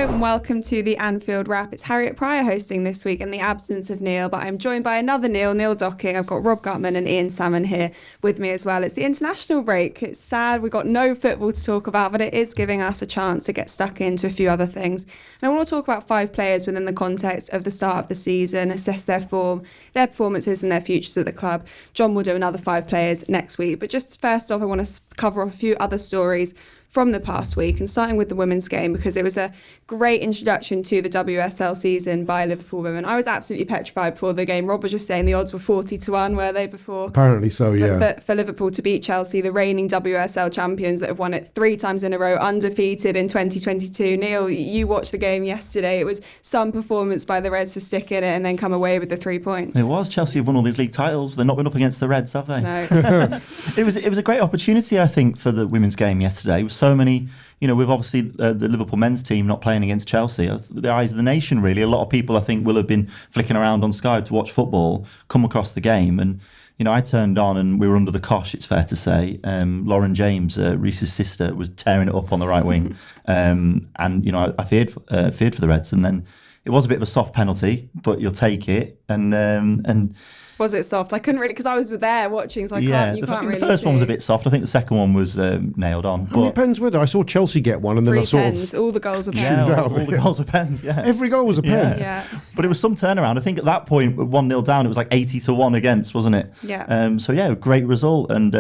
and welcome to the Anfield Wrap. It's Harriet Pryor hosting this week in the absence of Neil, but I'm joined by another Neil Docking. I've got Rob Gutmann and Ian Salmon here with me as well. It's the international break. It's sad we've got no football to talk about, but it is giving us a chance to get stuck into a few other things. And I want to talk about 5 players within the context of the start of the season, assess their form, their performances and their futures at the club. John will do another 5 players next week, but just first off, I want to cover off a few other stories from the past week, and starting with the women's game, because it was a great introduction to the WSL season by Liverpool women. I was absolutely petrified before the game. Rob was just saying the odds were 40-1, were they, before? Apparently so, yeah. For Liverpool to beat Chelsea, the reigning WSL champions that have won it 3 times in a row, undefeated in 2022. Neil, you watched the game yesterday. It was some performance by the Reds to stick in it and then come away with the 3 points. It was. Chelsea have won all these league titles. They've not been up against the Reds, have they? No. It was a great opportunity, I think, for the women's game yesterday. With so many, with obviously the Liverpool men's team not playing against Chelsea, the eyes of the nation, really. A lot of people, I think, will have been flicking around on Sky to watch football, come across the game, and I turned on and we were under the cosh, it's fair to say. Lauren James, Reese's sister, was tearing it up on the right wing, and I feared for the Reds, and then it was a bit of a soft penalty, but you'll take it, and. Was it soft? I couldn't really, because I was there watching, so you can't really the first see. one was a bit soft. I think the second one was nailed on. But it depends whether. I saw Chelsea get one and then I saw... pens. All the goals were pens. Yeah, all the goals were pens, yeah. Every goal was a pen. Yeah. But it was some turnaround. I think at that point, 1-0 down, it was like 80-1 against, wasn't it? Yeah. So yeah, great result. And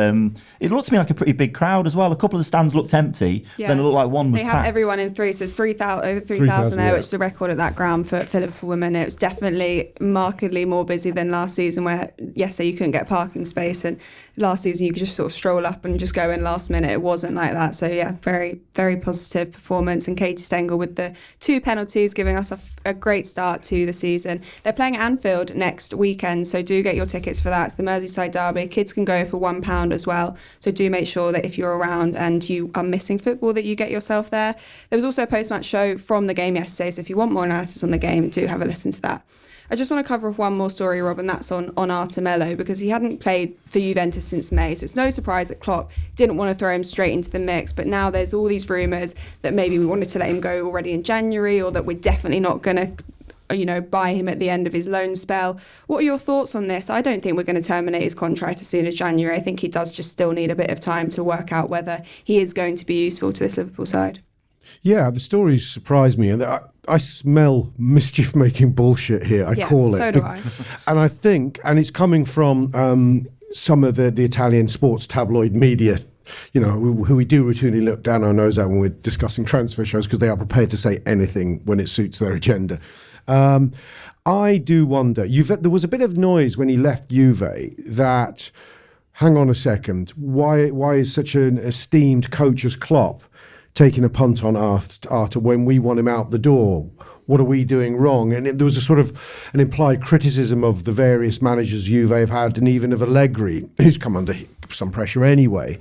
it looked to me like a pretty big crowd as well. A couple of the stands looked empty. Yeah. Then it looked like one was packed. They have everyone in 3, so it's over 3,000 there, which is a record at that ground for Liverpool women. It was definitely markedly more busy than last season, where, yes, you couldn't get parking space, and last season you could just sort of stroll up and just go in last minute. It wasn't like that. So yeah, very, very positive performance, and Katie Stengel with the 2 penalties giving us a great start to the season. They're playing at Anfield next weekend, so do get your tickets for that. It's the Merseyside derby. Kids can go for £1 as well, so do make sure that if you're around and you are missing football that you get yourself there. There was also a post-match show from the game yesterday, so if you want more analysis on the game, do have a listen to that. I just want to cover off one more story, Rob, and that's on Melo, because he hadn't played for Juventus since May, so it's no surprise that Klopp didn't want to throw him straight into the mix. But now there's all these rumours that maybe we wanted to let him go already in January, or that we're definitely not going to buy him at the end of his loan spell. What are your thoughts on this? I don't think we're going to terminate his contract as soon as January. I think he does just still need a bit of time to work out whether he is going to be useful to this Liverpool side. Yeah, the stories surprise me, and I smell mischief-making bullshit here. I call it. So do I. And I think, and it's coming from some of the Italian sports tabloid media, who we do routinely look down our nose at when we're discussing transfer shows, because they are prepared to say anything when it suits their agenda. I do wonder. There was a bit of noise when he left Juve that, hang on a second, why is such an esteemed coach as Klopp taking a punt on Arthur when we want him out the door? What are we doing wrong? And there was a sort of an implied criticism of the various managers Juve have had, and even of Allegri, who's come under some pressure anyway.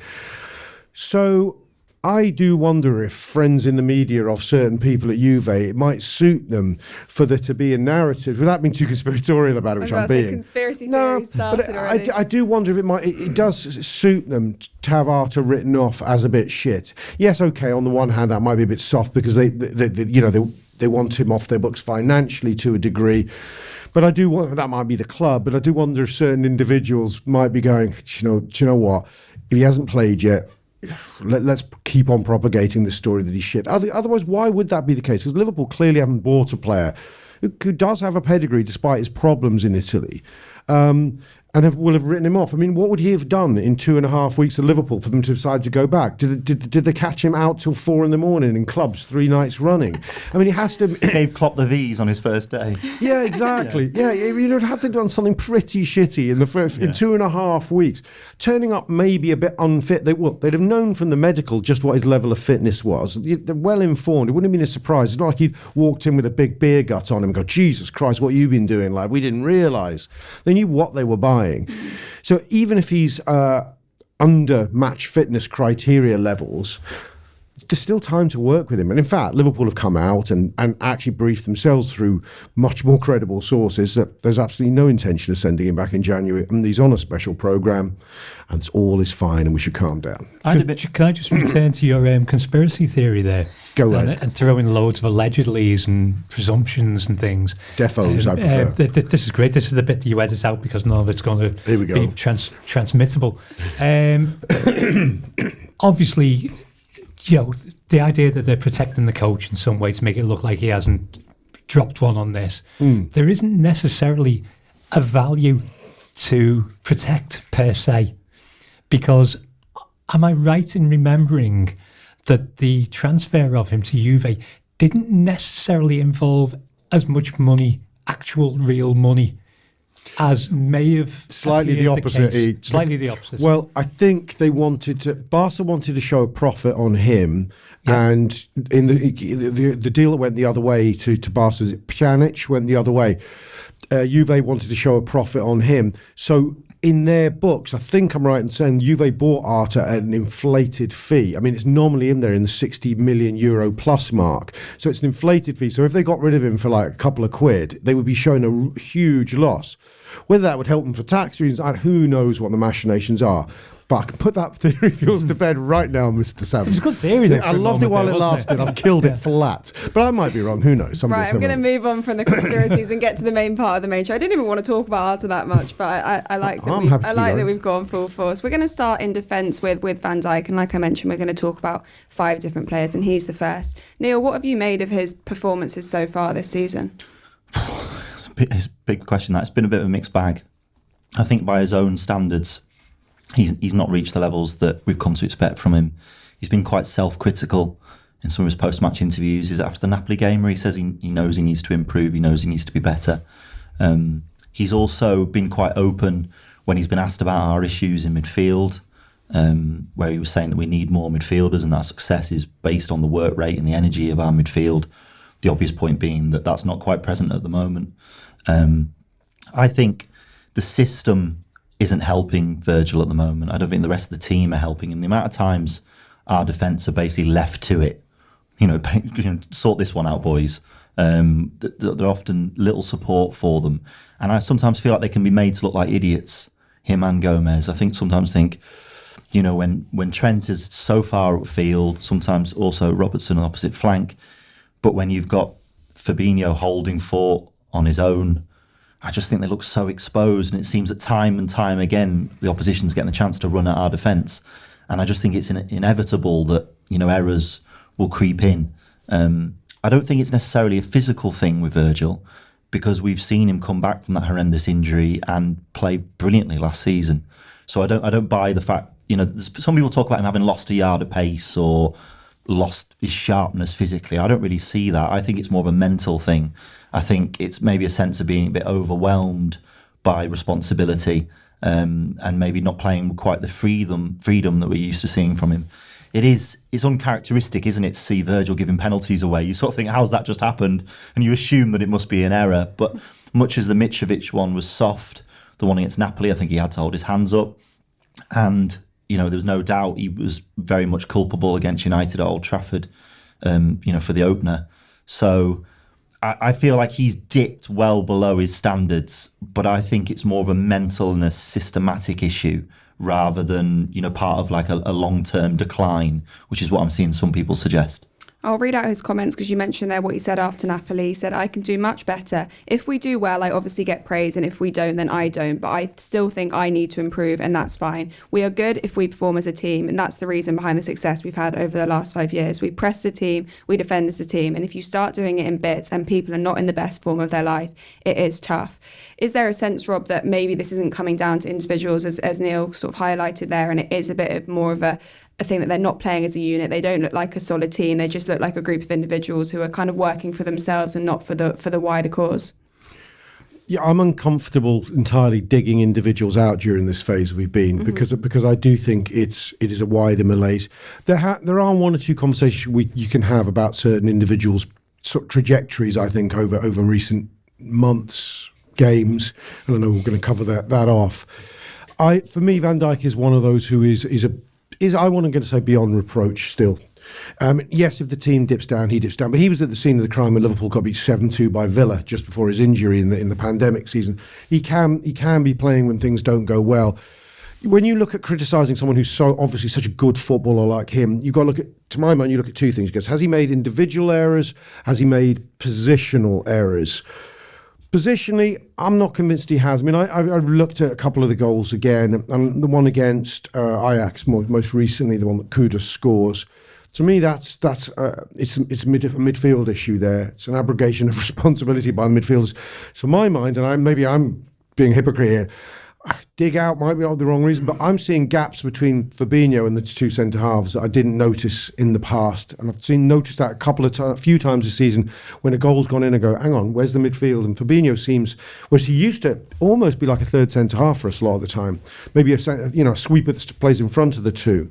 So I do wonder if friends in the media of certain people at Juve, it might suit them for there to be a narrative, without being too conspiratorial about it, which I'm being. Conspiracy theory started already. I do wonder if it does suit them to have Arta written off as a bit shit. Yes, okay, on the one hand, that might be a bit soft because they want him off their books financially to a degree. But I do wonder, that might be the club, but I do wonder if certain individuals might be going, do you know what? If he hasn't played yet, let's keep on propagating the story that he's shit. Otherwise, why would that be the case? Because Liverpool clearly haven't bought a player who does have a pedigree despite his problems in Italy, and will have written him off. I mean, what would he have done in 2.5 weeks at Liverpool for them to decide to go back? Did they catch him out till 4 a.m. in clubs 3 nights running? I mean, he has to... Gave Klopp the V's on his first day. Yeah, exactly. Yeah, it had to have done something pretty shitty in 2.5 weeks. Turning up maybe a bit unfit. They'd have known from the medical just what his level of fitness was. They're well informed. It wouldn't have been a surprise. It's not like he walked in with a big beer gut on him and go, Jesus Christ, what have you been doing, lad? We didn't realise. They knew what they were buying. So even if he's under match fitness criteria levels, there's still time to work with him. And in fact, Liverpool have come out and actually briefed themselves through much more credible sources that there's absolutely no intention of sending him back in January. And he's on a special programme and all is fine and we should calm down. Can I just return to your conspiracy theory there? Go ahead. And throw in loads of allegedlys and presumptions and things. Defos, I prefer. This is great. This is the bit that you edit out because none of it's going to be transmittable. Obviously, the idea that they're protecting the coach in some way to make it look like he hasn't dropped one on this, there isn't necessarily a value to protect per se. Because am I right in remembering that the transfer of him to Juve didn't necessarily involve as much money, actual real money, as may have slightly the opposite. Slightly the opposite. Well, I think Barca wanted to show a profit on him, and in the deal that went the other way to Barca, Pjanic went the other way. Juve wanted to show a profit on him, so in their books, I think I'm right in saying Juve bought Arta at an inflated fee. I mean, it's normally in there in the €60 million plus mark. So it's an inflated fee. So if they got rid of him for like a couple of quid, they would be showing a huge loss. Whether that would help them for tax reasons, who knows what the machinations are. But I can put that theory of yours to bed right now, Mr. Salmon. It was a good theory. I loved it while it lasted. I've killed it flat. But I might be wrong. Who knows? Right, I'm going to move on from the conspiracies and get to the main part of the main show. I didn't even want to talk about Arta that much, but I like that we've gone full force. We're going to start in defence with Van Dijk, and like I mentioned, we're going to talk about 5 different players, and he's the first. Neil, what have you made of his performances so far this season? It's a big question. That's been a bit of a mixed bag. I think by his own standards, he's not reached the levels that we've come to expect from him. He's been quite self-critical in some of his post-match interviews. Is after the Napoli game where he says he knows he needs to improve, he knows he needs to be better. He's also been quite open when he's been asked about our issues in midfield, where he was saying that we need more midfielders and that success is based on the work rate and the energy of our midfield. The obvious point being that that's not quite present at the moment. I think the system isn't helping Virgil at the moment. I don't think the rest of the team are helping him. The amount of times our defence are basically left to it, sort this one out, boys. They're often little support for them. And I sometimes feel like they can be made to look like idiots, him and Gomez. I sometimes think, when Trent is so far upfield, sometimes also Robertson on the opposite flank, but when you've got Fabinho holding fort on his own, I just think they look so exposed, and it seems that time and time again the opposition's getting a chance to run at our defence, and I just think it's inevitable that errors will creep in. I don't think it's necessarily a physical thing with Virgil, because we've seen him come back from that horrendous injury and play brilliantly last season. So I don't buy the fact some people talk about him having lost a yard of pace or lost his sharpness physically. I don't really see that. I think it's more of a mental thing. I think it's maybe a sense of being a bit overwhelmed by responsibility and maybe not playing with quite the freedom that we're used to seeing from him. It's uncharacteristic, isn't it, to see Virgil giving penalties away. You sort of think, how's that just happened? And you assume that it must be an error. But much as the Mitrovic one was soft, the one against Napoli, I think he had to hold his hands up. And there was no doubt he was very much culpable against United at Old Trafford, for the opener. So I feel like he's dipped well below his standards, but I think it's more of a mental and a systematic issue rather than, part of like a long-term decline, which is what I'm seeing some people suggest. I'll read out his comments because you mentioned there what he said after Napoli. He said, I can do much better. If we do well, I obviously get praise, and if we don't, then I don't. But I still think I need to improve, and that's fine. We are good if we perform as a team, and that's the reason behind the success we've had over the last 5 years. We press the team, we defend as a team, and if you start doing it in bits and people are not in the best form of their life, it is tough. Is there a sense, Rob, that maybe this isn't coming down to individuals, as Neil sort of highlighted there, and it is a bit of more of a thing that they're not playing as a unit? They don't look like a solid team. They just look like a group of individuals who are kind of working for themselves and not for the wider cause. Yeah, I'm uncomfortable entirely digging individuals out during this phase we've been because I do think it is a wider malaise. There are one or two conversations you can have about certain individuals' sort of trajectories. I think over recent months, games, and I know we're going to cover that off. For me, Van Dijk is one of those who is I want to say beyond reproach still. Yes, if the team dips down, he dips down. But he was at the scene of the crime when Liverpool got beat 7-2 by Villa just before his injury in the pandemic season. He can be playing when things don't go well. When you look at criticising someone who's so obviously such a good footballer like him, you've got to look at, to my mind, you look at two things. Because has he made individual errors? Has he made positional errors? Positionally, I'm not convinced he has. I mean, I looked at a couple of the goals again, and the one against Ajax, most recently, the one that Kudus scores. To me, it's a midfield issue there. It's an abrogation of responsibility by the midfielders. So my mind, and maybe I'm being a hypocrite here, dig out might be the wrong reason, but I'm seeing gaps between Fabinho and the two centre halves that I didn't notice in the past, and I've noticed that a few times this season when a goal's gone in. I go, hang on, where's the midfield? And Fabinho seems, whereas he used to almost be like a third centre half for us a lot of the time, maybe a sweeper that plays in front of the two.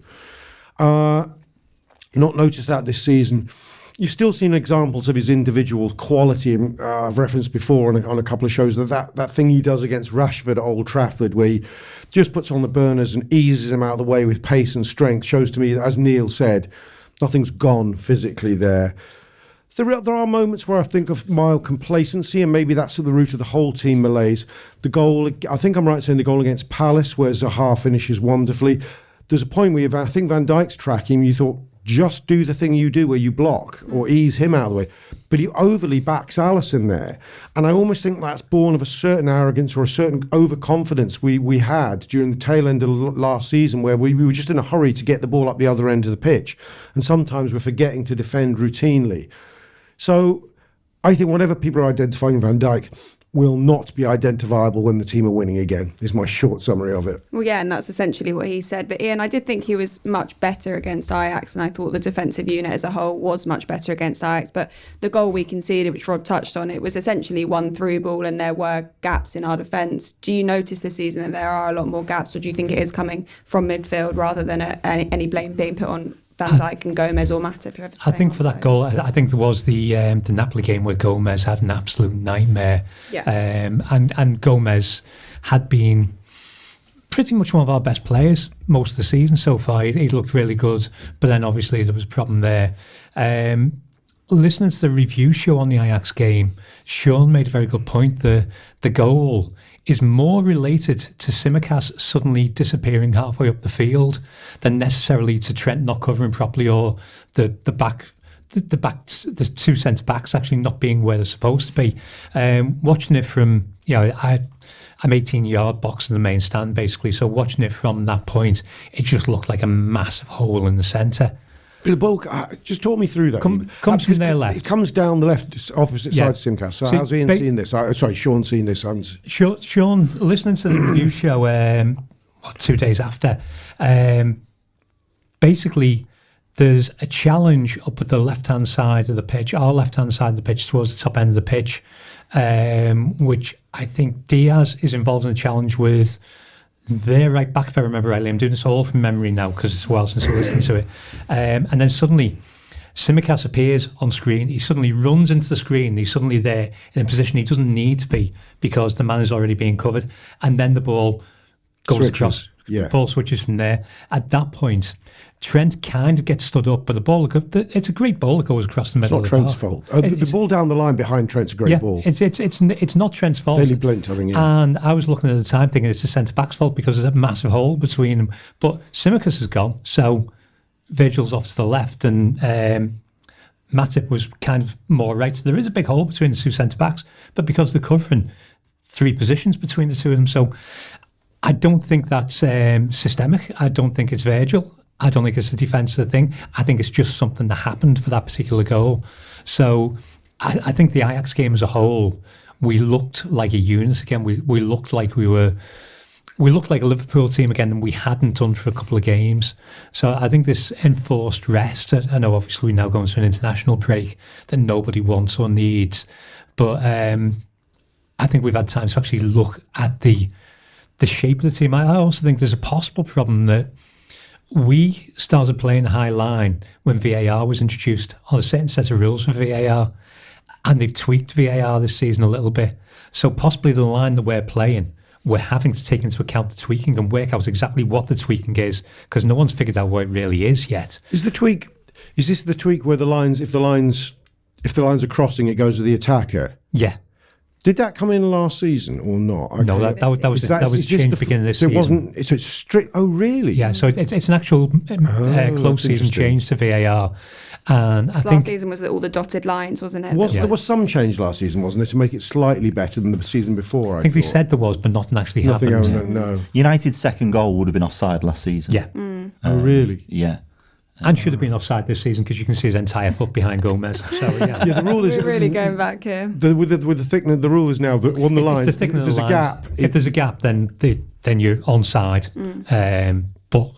Not noticed that this season. You've still seen examples of his individual quality. I've referenced before on a couple of shows that thing he does against Rashford at Old Trafford, where he just puts on the burners and eases him out of the way with pace and strength, shows to me that, as Neil said, nothing's gone physically there. There are moments where I think of mild complacency, and maybe that's at the root of the whole team malaise. The goal, I think I'm right saying the goal against Palace, where Zaha finishes wonderfully. There's a point where I think Van Dijk's tracking, you thought, just do the thing you do where you block or ease him out of the way. But he overly backs Alisson there. And I almost think that's born of a certain arrogance or a certain overconfidence we had during the tail end of last season, where we were just in a hurry to get the ball up the other end of the pitch. And sometimes we're forgetting to defend routinely. So I think whatever people are identifying Van Dijk will not be identifiable when the team are winning again, is my short summary of it. Well, yeah, and that's essentially what he said. But Ian, I did think he was much better against Ajax, and I thought the defensive unit as a whole was much better against Ajax. But the goal we conceded, which Rod touched on, it was essentially one through ball, and there were gaps in our defence. Do you notice this season that there are a lot more gaps, or do you think it is coming from midfield rather than any blame being put on Van Dijk and Gomez or Matip? I think for that goal, I think there was the Napoli game where Gomez had an absolute nightmare. Yeah. And Gomez had been pretty much one of our best players most of the season so far. He looked really good, but then obviously there was a problem there. Listening to the review show on the Ajax game, Sean made a very good point. The goal is more related to Tsimikas suddenly disappearing halfway up the field than necessarily to Trent not covering properly, or the two centre backs actually not being where they're supposed to be. Watching it from, I'm 18-yard box in the main stand basically, so watching it from that point, it just looked like a massive hole in the centre. The ball, just talk me through that. Comes from their left. It comes down the left, opposite side of Tsimikas. So how's Ian seeing this? Sean seeing this. Sean, listening to the review show 2 days after, basically there's a challenge up at the left-hand side of the pitch, our left-hand side of the pitch towards the top end of the pitch, which I think Diaz is involved in a challenge with their right back, if I remember rightly. I'm doing this all from memory now because it's a while since I listened to it. And then suddenly Tsimikas appears on screen. He suddenly runs into the screen. He's suddenly there in a position he doesn't need to be because the man is already being covered. And then the ball goes across. Yeah. Ball switches from there. At that point, Trent kind of gets stood up, but the ball, it's a great ball that goes across the middle. It's not Trent's fault. The ball down the line behind Trent's a great ball. It's not Trent's fault. Bailey Blint, I think. And I was looking at the time thinking it's the centre-back's fault because there's a massive hole between them. But Tsimikas is gone, so Virgil's off to the left, and Matip was kind of more right. So there is a big hole between the two centre-backs, but because they're covering three positions between the two of them, so I don't think that's systemic. I don't think it's Virgil. I don't think it's a defensive thing. I think it's just something that happened for that particular goal. So I think the Ajax game as a whole, we looked like a unit again. We looked like we looked like a Liverpool team again, and we hadn't done for a couple of games. So I think this enforced rest, I know obviously we're now going to an international break that nobody wants or needs, but I think we've had time to actually look at the shape of the team. I also think there's a possible problem that we started playing high line when VAR was introduced on a certain set of rules for VAR, and they've tweaked VAR this season a little bit. So possibly the line that we're playing, we're having to take into account the tweaking and work out exactly what the tweaking is, because no one's figured out what it really is yet. Is the tweak Is this the tweak where if the lines are crossing, it goes to the attacker? Yeah. Did that come in last season or not? No, that was changed beginning this season. Wasn't. So it's strict. Oh, really? Yeah. So it's an actual close season change to VAR, and I think last season was all the dotted lines, wasn't it? There was some change last season, wasn't it, to make it slightly better than the season before? I think they said there was, but nothing actually happened. No. United's second goal would have been offside last season. Yeah. Oh, really? Yeah. And should have been offside this season because you can see his entire foot behind Gomez. So yeah, the rule is we're really going back here. With the thickness, the rule is now that on the lines. If there's a gap, if there's a gap, then you're onside. But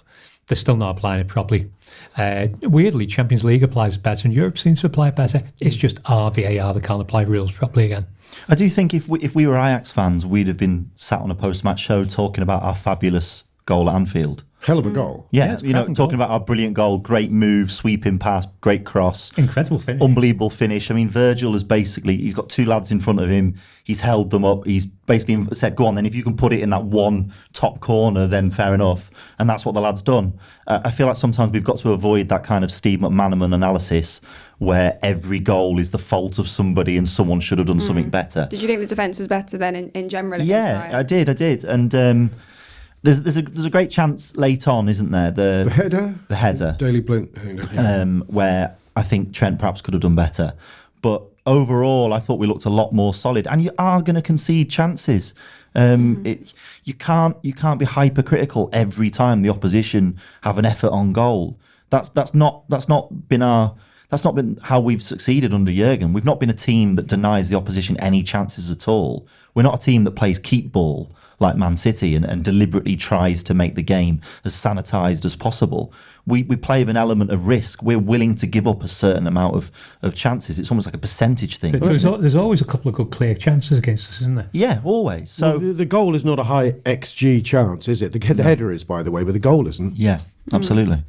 they're still not applying it properly. Weirdly, Champions League applies it better, and Europe seems to apply it better. It's just our VAR that can't apply rules properly again. I do think if we were Ajax fans, we'd have been sat on a post-match show talking about our fabulous goal at Anfield. Hell of a goal. Yeah, talking about our brilliant goal, great move, sweeping pass, great cross. Incredible finish. Unbelievable finish. I mean, Virgil has he's got two lads in front of him. He's held them up. He's basically said, go on, then if you can put it in that one top corner, then fair enough. And that's what the lad's done. I feel like sometimes we've got to avoid that kind of Steve McManaman analysis where every goal is the fault of somebody and someone should have done something better. Did you think the defence was better then in general? Yeah, I did. And there's a great chance late on, isn't there? The header. Daily Blind. Where I think Trent perhaps could have done better. But overall, I thought we looked a lot more solid. And you are going to concede chances. You can't be hypercritical every time the opposition have an effort on goal. That's not been how we've succeeded under Jurgen. We've not been a team that denies the opposition any chances at all. We're not a team that plays keep ball like Man City and deliberately tries to make the game as sanitised as possible. We play with an element of risk. We're willing to give up a certain amount of chances. It's almost like a percentage thing. There's always a couple of good clear chances against us, isn't there? Yeah, always. So the goal is not a high XG chance, is it? The header is, by the way, but the goal isn't. Yeah, absolutely.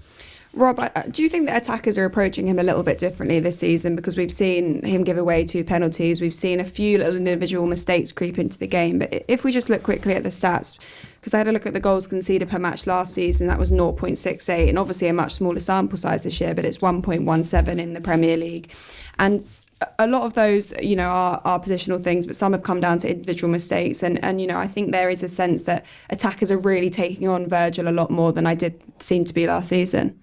Rob, do you think that attackers are approaching him a little bit differently this season? Because we've seen him give away 2 penalties. We've seen a few little individual mistakes creep into the game. But if we just look quickly at the stats, because I had a look at the goals conceded per match last season, that was 0.68, and obviously a much smaller sample size this year, but it's 1.17 in the Premier League. And a lot of those, are positional things, but some have come down to individual mistakes. And I think there is a sense that attackers are really taking on Virgil a lot more than I did seem to be last season.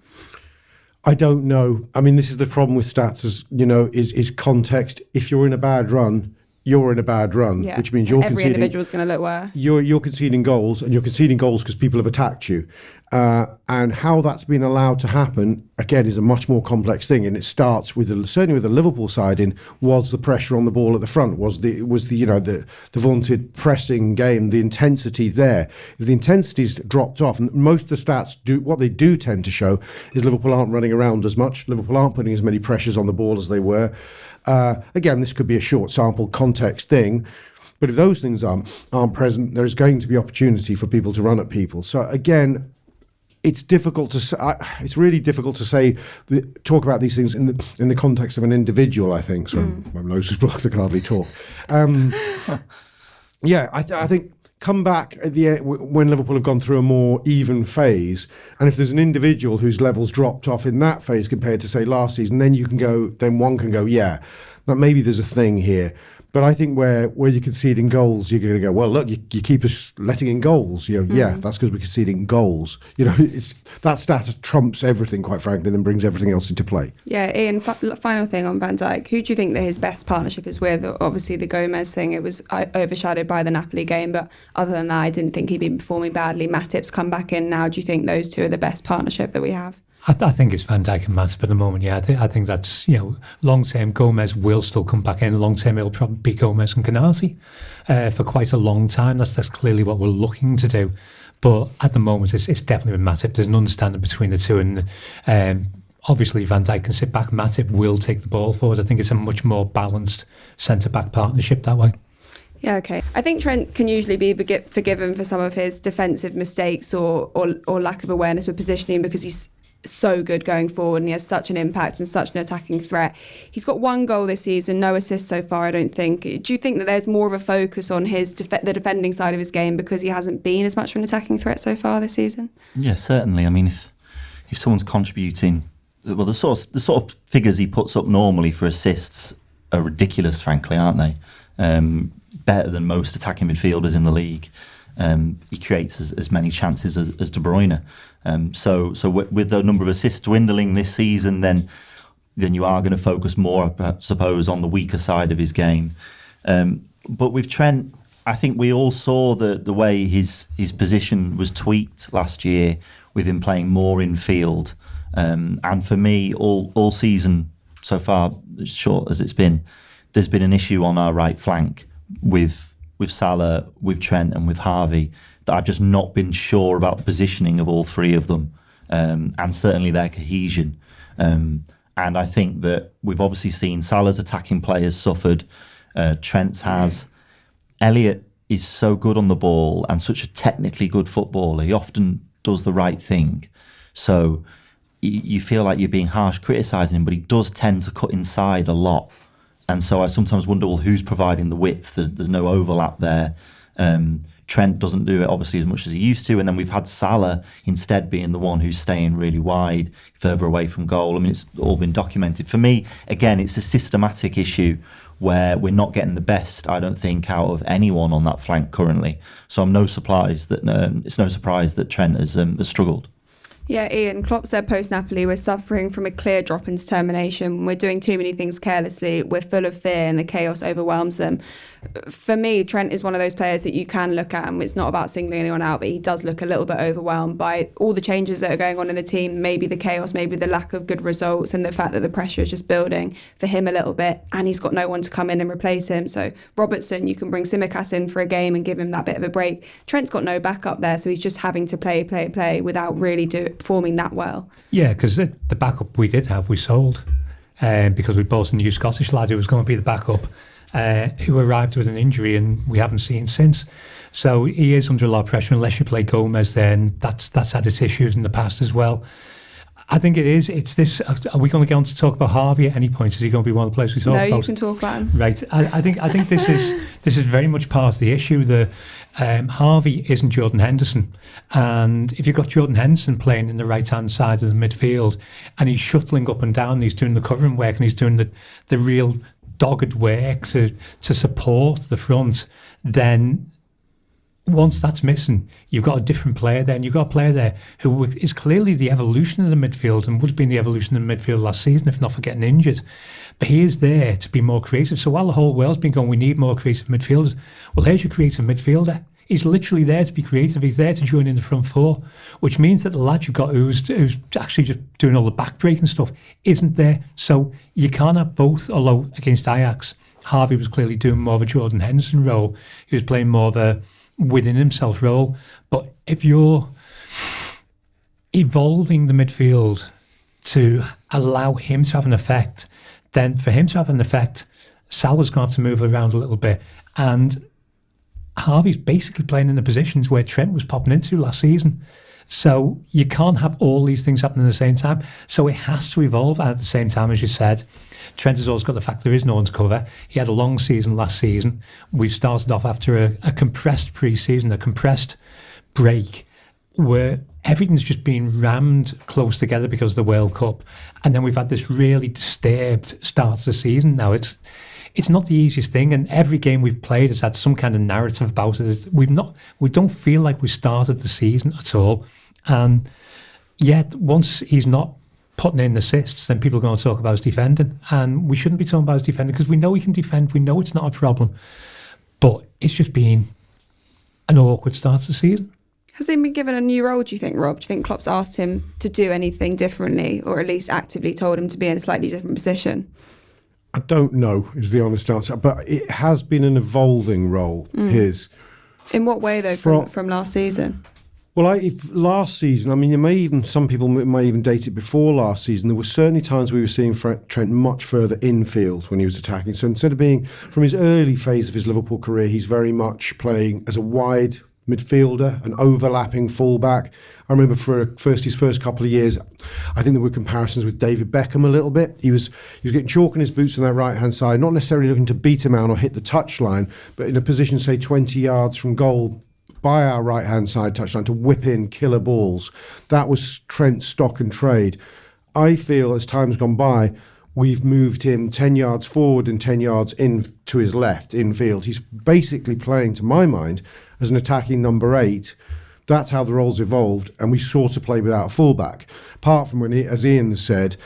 I don't know. I mean, this is the problem with stats, is context. If you're in a bad run, you're in a bad run, which means you're every conceding. individual's going to look worse. You're conceding goals, and you're conceding goals because people have attacked you. And how that's been allowed to happen, again, is a much more complex thing. And it starts certainly with the Liverpool side was the pressure on the ball at the front, was the vaunted pressing game, the intensity there. If the intensity's dropped off, and most of the stats what they do tend to show is Liverpool aren't running around as much. Liverpool aren't putting as many pressures on the ball as they were. Again, this could be a short sample context thing. But if those things aren't present, there's going to be opportunity for people to run at people. So again, it's difficult to say. It's really difficult to say. Talk about these things in the context of an individual. I think. So my nose is blocked. I can hardly talk. I think come back at the end when Liverpool have gone through a more even phase, and if there's an individual whose levels dropped off in that phase compared to say last season, then one can go, yeah, that maybe there's a thing here. But I think where you're conceding goals, you're going to go, well, look, you keep us letting in goals. Yeah, that's because we're conceding goals. That stat trumps everything, quite frankly, and then brings everything else into play. Yeah, Ian, final thing on Van Dijk. Who do you think that his best partnership is with? Obviously, the Gomez thing, it was overshadowed by the Napoli game, but other than that, I didn't think he'd been performing badly. Matip's come back in now. Do you think those two are the best partnership that we have? I think it's Van Dijk and Matip at the moment. Yeah, I think that's long term. Gomez will still come back in. Long term, it'll probably be Gomez and Canasi for quite a long time. That's clearly what we're looking to do. But at the moment, it's definitely with Matip. There's an understanding between the two, and obviously Van Dijk can sit back. Matip will take the ball forward. I think it's a much more balanced centre back partnership that way. Yeah, okay. I think Trent can usually be forgiven for some of his defensive mistakes or lack of awareness with positioning because he's so good going forward and he has such an impact and such an attacking threat. He's got 1 goal this season, no assists so far, I don't think. Do you think that there's more of a focus on the defending side of his game because he hasn't been as much of an attacking threat so far this season? Yeah, certainly. I mean, if someone's contributing well, the sort of figures he puts up normally for assists are ridiculous, frankly, aren't they? Better than most attacking midfielders in the league. He creates as many chances as De Bruyne. So with the number of assists dwindling this season, then you are going to focus more, I suppose, on the weaker side of his game. But with Trent, I think we all saw the way his position was tweaked last year with him playing more in field. And for me, all season so far, as short as it's been, there's been an issue on our right flank with Salah, with Trent and with Harvey that I've just not been sure about the positioning of all three of them, and certainly their cohesion. And I think that we've obviously seen Salah's attacking players suffered, Trent's has. Elliot is so good on the ball and such a technically good footballer. He often does the right thing. So you feel like you're being harsh criticising him, but he does tend to cut inside a lot. And so I sometimes wonder, well, who's providing the width? There's no overlap there. Trent doesn't do it obviously as much as he used to, and then we've had Salah instead being the one who's staying really wide, further away from goal. I mean, it's all been documented. For me, again, it's a systematic issue where we're not getting the best, I don't think, out of anyone on that flank currently. So it's no surprise that Trent has struggled. Yeah, Ian, Klopp said post-Napoli, we're suffering from a clear drop in determination. We're doing too many things carelessly. We're full of fear and the chaos overwhelms them. For me, Trent is one of those players that you can look at, and it's not about singling anyone out, but he does look a little bit overwhelmed by all the changes that are going on in the team, maybe the chaos, maybe the lack of good results and the fact that the pressure is just building for him a little bit, and he's got no one to come in and replace him. So Robertson, you can bring Tsimikas in for a game and give him that bit of a break. Trent's got no backup there, so he's just having to play without really performing that well. Yeah, because the backup we did have, we sold because we bought a new Scottish lad who was going to be the backup, who arrived with an injury and we haven't seen since. So he is under a lot of pressure. Unless you play Gomez, then that's had its issues in the past as well. I think it is. It's this. Are we going to get on to talk about Harvey at any point? Is he going to be one of the players we talk about? No, you can talk about him. Right. I think this is very much part of the issue. The Harvey isn't Jordan Henderson, and if you've got Jordan Henderson playing in the right hand side of the midfield, and he's shuttling up and down, and he's doing the covering work, and he's doing the real dogged work to support the front, then once that's missing, you've got a different player there, and you've got a player there who is clearly the evolution of the midfield and would have been the evolution of the midfield last season if not for getting injured. But he is there to be more creative. So while the whole world's been going, we need more creative midfielders, well, here's your creative midfielder. He's literally there to be creative. He's there to join in the front four, which means that the lad you've got who's actually just doing all the back-breaking stuff isn't there. So you can't have both, although against Ajax, Harvey was clearly doing more of a Jordan Henderson role. He was playing more of a within himself role. But if you're evolving the midfield to allow him to have an effect, then for him to have an effect, Salah's going to have to move around a little bit. And Harvey's basically playing in the positions where Trent was popping into last season. So you can't have all these things happening at the same time. So it has to evolve. And at the same time, as you said, Trent has always got the fact there is no one to cover. He had a long season last season. We started off after a compressed pre-season, a compressed break, where everything's just been rammed close together because of the World Cup. And then we've had this really disturbed start to the season. Now it's not the easiest thing, and every game we've played has had some kind of narrative about it. We don't feel like we started the season at all. And yet, once he's not putting in assists, then people are going to talk about his defending. And we shouldn't be talking about his defending because we know he can defend. We know it's not a problem. But it's just been an awkward start to the season. Has he been given a new role, do you think, Rob? Do you think Klopp's asked him to do anything differently, or at least actively told him to be in a slightly different position? I don't know is the honest answer, but it has been an evolving role, his. In what way, though, from last season? Well, last season, I mean, some people might even date it before last season. There were certainly times we were seeing Trent much further infield when he was attacking. So instead of being, from his early phase of his Liverpool career, he's very much playing as a wide midfielder, an overlapping fullback. I remember his first couple of years, I think there were comparisons with David Beckham a little bit. He was getting chalk in his boots on that right-hand side, not necessarily looking to beat him out or hit the touchline, but in a position, say, 20 yards from goal by our right-hand side touchline to whip in killer balls. That was Trent's stock and trade. I feel as time's gone by, we've moved him 10 yards forward and 10 yards in to his left infield. He's basically playing, to my mind, as an attacking number 8. That's how the role's evolved, and we sort of play without a fullback. Apart from when, as Ian said,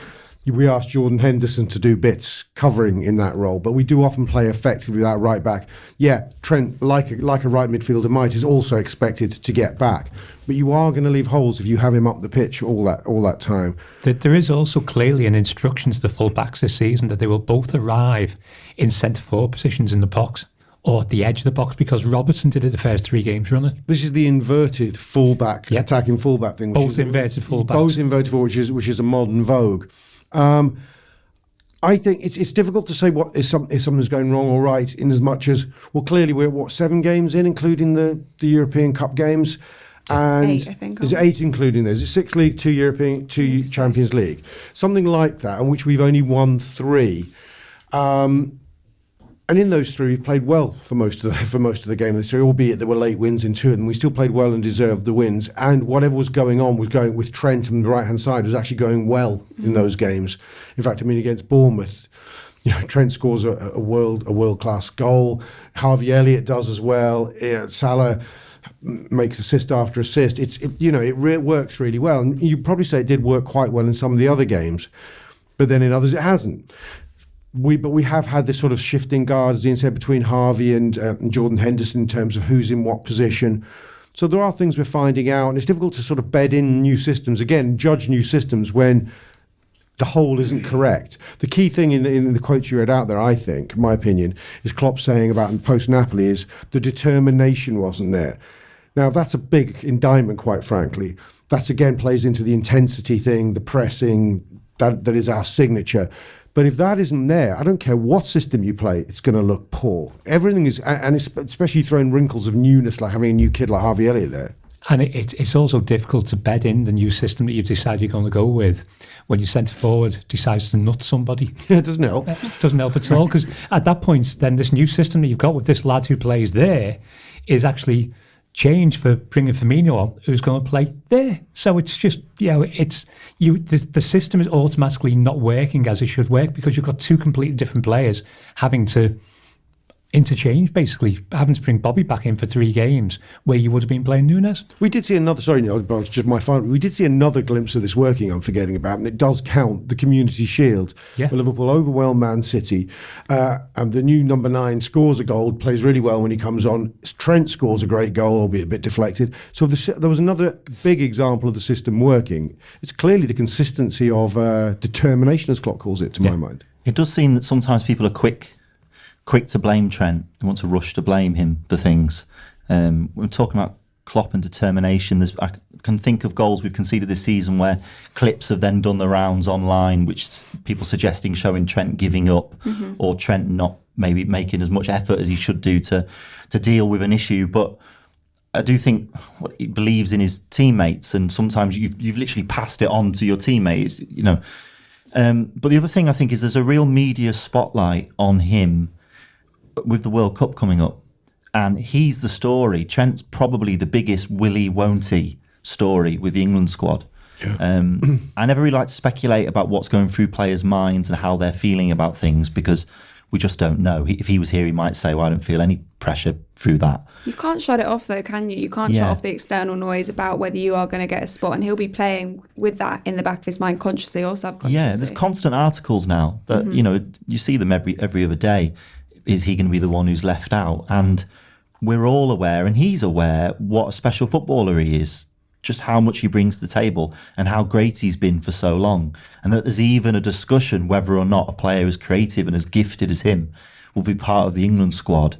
we asked Jordan Henderson to do bits covering in that role, but we do often play effectively without right back. Yeah, Trent, like a right midfielder might, is also expected to get back, but you are going to leave holes if you have him up the pitch all that time. There is also clearly an instruction to the full-backs this season that they will both arrive in centre-forward positions in the box or at the edge of the box, because Robertson did it the first 3 games running. This is the inverted fullback, attacking fullback thing. Both inverted fullbacks. Both inverted fullbacks, which is a modern vogue. I think it's difficult to say what if something's going wrong or right, in as much as, well, clearly we're 7 games in, including the European Cup games, and 8, I think. Is it 8 including those? Is it 6 League, 2 European, 2 Champions League, something like that, in which we've only won 3. And in those 3, we played well for most of the game. Those 3, albeit there were late wins in 2 of them. We still played well and deserved the wins. And whatever was going on with Trent on the right hand side was actually going well in those games. In fact, I mean, against Bournemouth, Trent scores a world class goal. Harvey Elliott does as well. Salah makes assist after assist. It works really well. And you'd probably say it did work quite well in some of the other games, but then in others it hasn't. But we have had this sort of shifting guard, as Ian said, between Harvey and Jordan Henderson in terms of who's in what position. So there are things we're finding out, and it's difficult to sort of bed in new systems. Again, judge new systems when the whole isn't correct. The key thing in the quotes you read out there, I think, in my opinion, is Klopp saying about post-Napoli is the determination wasn't there. Now, that's a big indictment, quite frankly. That, again, plays into the intensity thing, the pressing, that is our signature. But if that isn't there, I don't care what system you play, it's going to look poor. Everything is, and especially throwing wrinkles of newness, like having a new kid like Harvey Elliott there. And it's also difficult to bed in the new system that you decide you're going to go with when your centre forward decides to nut somebody. Yeah, it doesn't help. It doesn't help at all, because at that point, then this new system that you've got with this lad who plays there is actually changed for bringing Firmino on, who's going to play there. So it's just, the system is automatically not working as it should work, because you've got 2 completely different players having to interchange, basically, having to bring Bobby back in for 3 games where you would have been playing Nunes. We did see another, we did see another glimpse of this working, I'm forgetting about, and it does count, the Community Shield. Yeah. Where Liverpool overwhelmed Man City, and the new number 9 scores a goal, plays really well when he comes on. Trent scores a great goal, albeit a bit deflected. So there was another big example of the system working. It's clearly the consistency of determination, as Klopp calls it, to my mind. It does seem that sometimes people are quick to blame Trent. They want to rush to blame him for things. We're talking about Klopp and determination. I can think of goals we've conceded this season where clips have then done the rounds online, which people suggesting showing Trent giving up, or Trent not maybe making as much effort as he should do to deal with an issue. But I do think he believes in his teammates, and sometimes you've literally passed it on to your teammates, But the other thing I think is there's a real media spotlight on him with the World Cup coming up, and he's the story. Trent's probably the biggest willy won't he story with the England squad. Yeah. I never really like to speculate about what's going through players' minds and how they're feeling about things, because we just don't know. If he was here, he might say, well, I don't feel any pressure through that. You can't shut it off though, can you? You can't shut off the external noise about whether you are going to get a spot, and he'll be playing with that in the back of his mind, consciously or subconsciously. Yeah, there's constant articles now that, you see them every other day. Is he going to be the one who's left out? And we're all aware, and he's aware, what a special footballer he is, just how much he brings to the table and how great he's been for so long. And that there's even a discussion whether or not a player as creative and as gifted as him will be part of the England squad.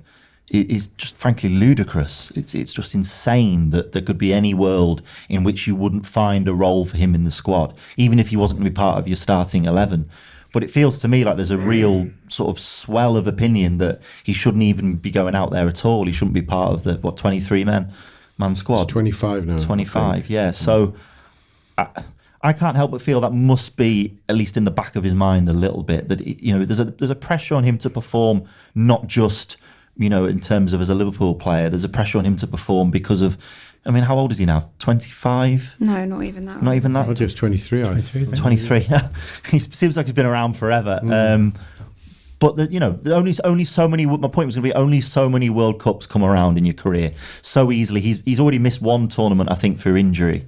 It is just frankly ludicrous. It's just insane that there could be any world in which you wouldn't find a role for him in the squad, even if he wasn't going to be part of your starting 11. But it feels to me like there's a real sort of swell of opinion that he shouldn't even be going out there at all. He shouldn't be part of the 23-man squad. It's 25 now. 25, yeah. So I can't help but feel that must be at least in the back of his mind a little bit, that there's a pressure on him to perform, not just in terms of as a Liverpool player. There's a pressure on him to perform because of I mean, how old is he now? 25? No, not even that. Not even that? I just 23, I think. 23. He seems like he's been around forever. But only so many. My point was going to be only so many World Cups come around in your career so easily. He's already missed one tournament, I think, for injury.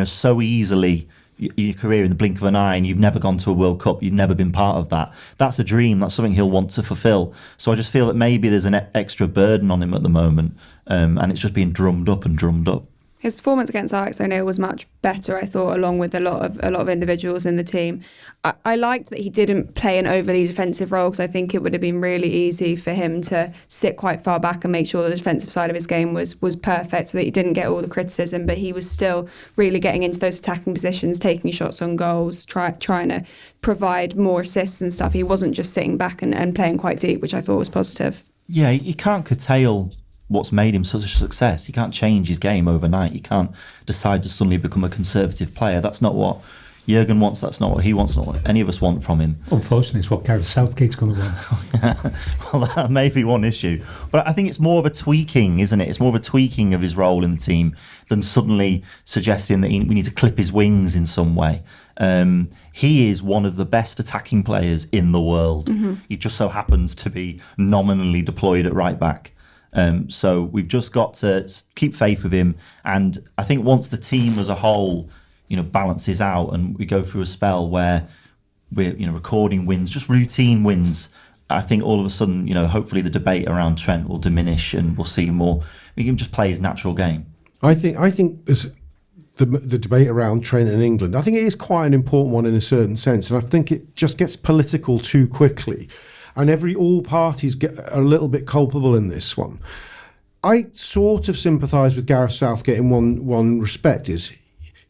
So easily your career in the blink of an eye, and you've never gone to a World Cup. You've never been part of that. That's a dream. That's something he'll want to fulfil. So I just feel that maybe there's an extra burden on him at the moment, and it's just being drummed up and drummed up. His performance against Ajax, I know, was much better, I thought, along with a lot of individuals in the team. I liked that he didn't play an overly defensive role, because I think it would have been really easy for him to sit quite far back and make sure the defensive side of his game was perfect, so that he didn't get all the criticism, but he was still really getting into those attacking positions, taking shots on goals, trying to provide more assists and stuff. He wasn't just sitting back and playing quite deep, which I thought was positive. Yeah, you can't curtail what's made him such a success. He can't change his game overnight. He can't decide to suddenly become a conservative player. That's not what Jurgen wants. That's not what he wants. Not what any of us want from him. Unfortunately, it's what Gareth Southgate's going to want. Well, that may be one issue. But I think it's more of a tweaking, isn't it? It's more of a tweaking of his role in the team than suddenly suggesting that we need to clip his wings in some way. He is one of the best attacking players in the world. He just so happens to be nominally deployed at right back. So we've just got to keep faith with him, and I think once the team as a whole, balances out, and we go through a spell where we're, recording wins, just routine wins, I think all of a sudden, hopefully the debate around Trent will diminish, and we'll see more. We can just play his natural game. I think there's the debate around Trent in England. I think it is quite an important one in a certain sense, and I think it just gets political too quickly. And all parties get a little bit culpable in this one. I sort of sympathise with Gareth Southgate in one respect, is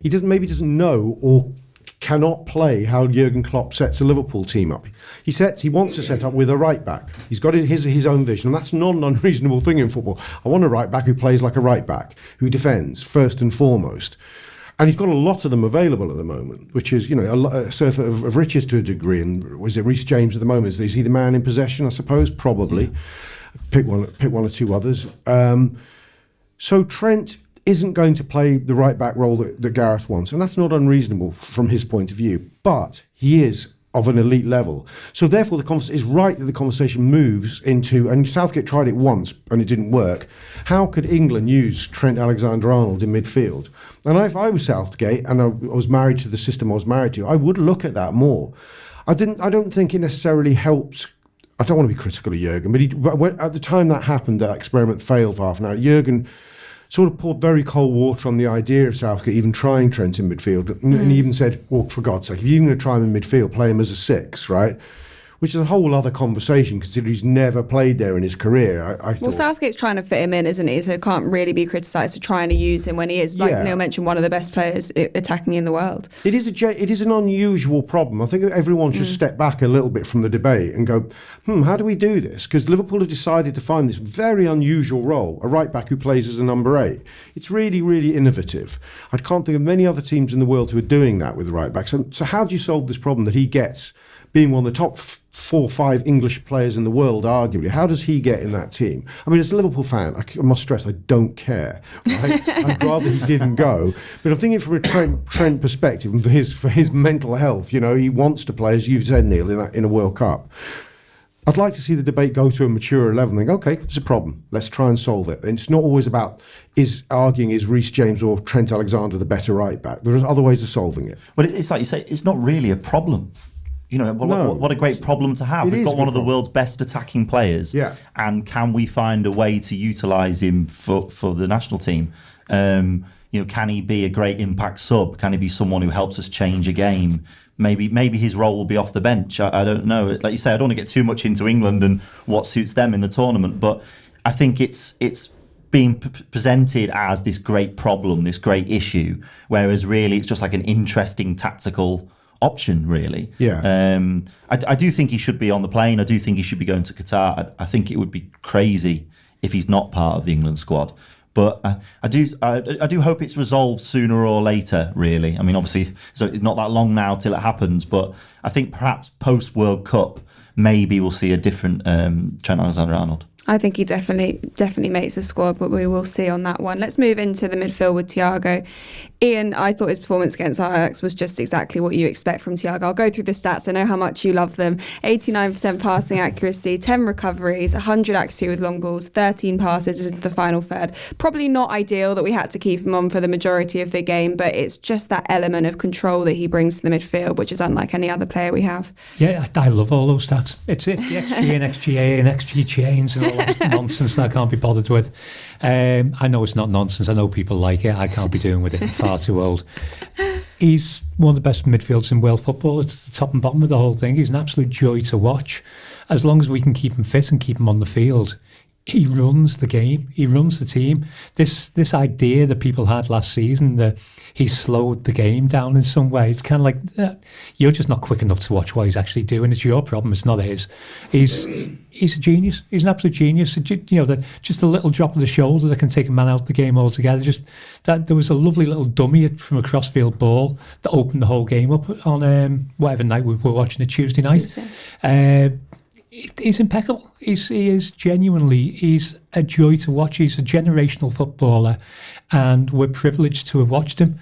he doesn't know or cannot play how Jurgen Klopp sets a Liverpool team up. He wants to set up with a right back. He's got his own vision, and that's not an unreasonable thing in football. I want a right back who plays like a right back, who defends first and foremost. And he's got a lot of them available at the moment, which is, a surfeit of riches to a degree. And was it Reece James at the moment? Is he the man in possession, I suppose? Probably. Pick one or two others. So Trent isn't going to play the right back role that Gareth wants. And that's not unreasonable from his point of view. But he is of an elite level. So therefore, it's right that the conversation moves into, and Southgate tried it once and it didn't work, how could England use Trent Alexander-Arnold in midfield? And if I was Southgate and I was married to the system I was married to, I would look at that more. I don't think it necessarily helped. I don't want to be critical of Jurgen, but at the time that happened, that experiment failed for half an hour. Jurgen sort of poured very cold water on the idea of Southgate even trying Trent in midfield, and he even said, well, for God's sake, if you're going to try him in midfield, play him as a 6, right? Which is a whole other conversation, considering he's never played there in his career. I thought. Well, Southgate's trying to fit him in, isn't he? So can't really be criticised for trying to use him when he is, like Neil mentioned, one of the best players attacking in the world. It is an unusual problem. I think everyone should step back a little bit from the debate and go, how do we do this? Because Liverpool have decided to find this very unusual role, a right back who plays as a number 8. It's really, really innovative. I can't think of many other teams in the world who are doing that with the right back. So how do you solve this problem that he gets, being one of the top 4 or 5 English players in the world, arguably? How does he get in that team? I mean, as a Liverpool fan, I must stress, I don't care. Right? I'd rather he didn't go. But I'm thinking from a Trent perspective, and for his mental health, he wants to play, as you've said, Neil, in a World Cup. I'd like to see the debate go to a mature level and think, okay, it's a problem. Let's try and solve it. And it's not always about is Reece James or Trent Alexander the better right back. There's other ways of solving it. But it's like you say, it's not really a problem. What a great problem to have. We've got one of the world's best attacking players. Yeah. And can we find a way to utilise him for the national team? Can he be a great impact sub? Can he be someone who helps us change a game? Maybe his role will be off the bench. I don't know. Like you say, I don't want to get too much into England and what suits them in the tournament, but I think it's being presented as this great problem, this great issue, whereas really it's just like an interesting tactical option, really. Yeah. I do think he should be on the plane. I do think he should be going to Qatar. I think it would be crazy if he's not part of the England squad. But I do hope it's resolved sooner or later, really. I mean, obviously, so it's not that long now till it happens, but I think perhaps post-World Cup, maybe we'll see a different Trent Alexander-Arnold. I think he definitely makes the squad, but we will see on that one. Let's move into the midfield with Thiago. Ian, I thought his performance against Ajax was just exactly what you expect from Thiago. I'll go through the stats. I know how much you love them. 89% passing accuracy, 10 recoveries, 100 accuracy with long balls, 13 passes into the final third. Probably not ideal that we had to keep him on for the majority of the game, but it's just that element of control that he brings to the midfield, which is unlike any other player we have. Yeah, I love all those stats. It's the XG and XGA and XG chains and all that nonsense that I can't be bothered with. I know it's not nonsense. I know people like it. I can't be doing with it. I'm far too old. He's one of the best midfielders in world football. It's the top and bottom of the whole thing. He's an absolute joy to watch. As long as we can keep him fit and keep him on the field, he runs the game. He runs the team. This idea that people had last season that he slowed the game down in some way, it's kind of like you're just not quick enough to watch what he's actually doing. It's your problem. It's not his. He's a genius. He's an absolute genius. You know, just a little drop of the shoulder that can take a man out of the game altogether. Just that there was a lovely little dummy from a crossfield ball that opened the whole game up on whatever night we were watching it, Tuesday night. He's impeccable. He is genuinely, he's a joy to watch. He's a generational footballer and we're privileged to have watched him.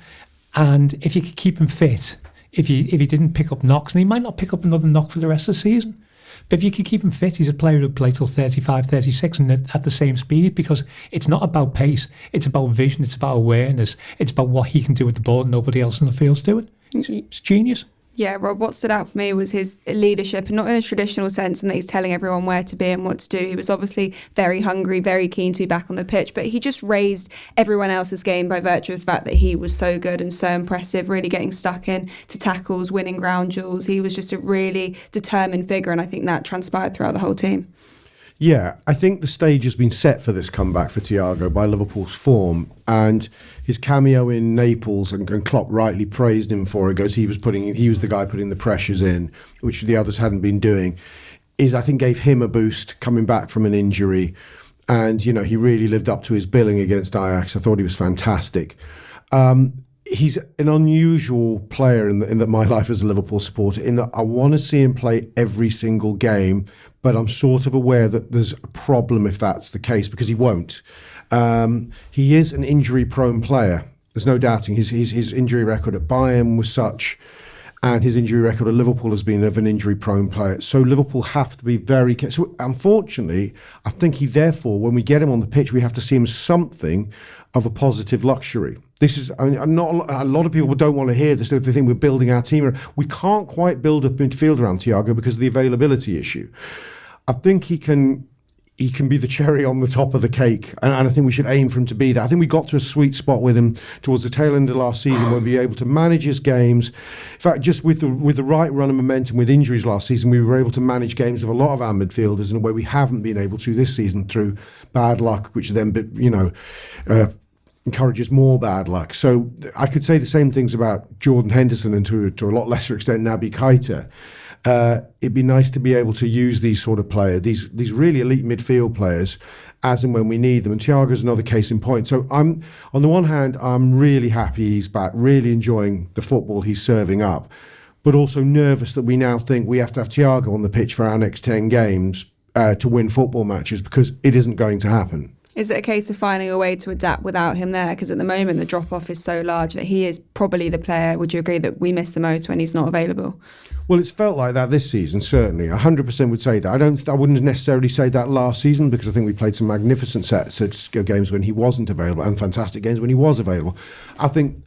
And if you could keep him fit, if he didn't pick up knocks, and he might not pick up another knock for the rest of the season, but if you could keep him fit, he's a player who'd play till 35, 36 and at the same speed, because it's not about pace, it's about vision, it's about awareness, it's about what he can do with the ball and nobody else in the field's doing. He's genius. Yeah, Rob, what stood out for me was his leadership, and not in a traditional sense, and that he's telling everyone where to be and what to do. He was obviously very hungry, very keen to be back on the pitch, but he just raised everyone else's game by virtue of the fact that he was so good and so impressive, really getting stuck in to tackles, winning ground duels. He was just a really determined figure, and I think that transpired throughout the whole team. Yeah, I think the stage has been set for this comeback for Thiago by Liverpool's form, and his cameo in Naples, and Klopp rightly praised him for it, because he was the guy putting the pressures in, which the others hadn't been doing, I think gave him a boost coming back from an injury, and you know he really lived up to his billing against Ajax. I thought he was fantastic. He's an unusual player in that my life as a Liverpool supporter, in that I want to see him play every single game, but I'm sort of aware that there's a problem if that's the case, because he won't. He is an injury-prone player. There's no doubting his injury record at Bayern was such, and his injury record at Liverpool has been of an injury-prone player. So Liverpool have to be very careful. So unfortunately, I think therefore, when we get him on the pitch, we have to see him as something of a positive luxury. This is, I mean, not a lot of people don't want to hear this. They think we're building our team. We can't quite build a midfield around Thiago because of the availability issue. I think he can be the cherry on the top of the cake, and I think we should aim for him to be that. I think we got to a sweet spot with him towards the tail end of last season, where we'll be able to manage his games. In fact, just with the right run of momentum with injuries last season, we were able to manage games of a lot of our midfielders in a way we haven't been able to this season through bad luck, which then, encourages more bad luck. So I could say the same things about Jordan Henderson and to a lot lesser extent Naby Keita. It'd be nice to be able to use these sort of players, these really elite midfield players, as and when we need them. And Thiago's another case in point. So on the one hand, I'm really happy he's back, really enjoying the football he's serving up, but also nervous that we now think we have to have Thiago on the pitch for our next 10 games to win football matches, because it isn't going to happen. Is it a case of finding a way to adapt without him there? Because at the moment, the drop-off is so large that he is probably the player, would you agree, that we miss the most when he's not available? Well, it's felt like that this season, certainly. 100% would say that. I wouldn't necessarily say that last season, because I think we played some magnificent sets of games when he wasn't available, and fantastic games when he was available. I think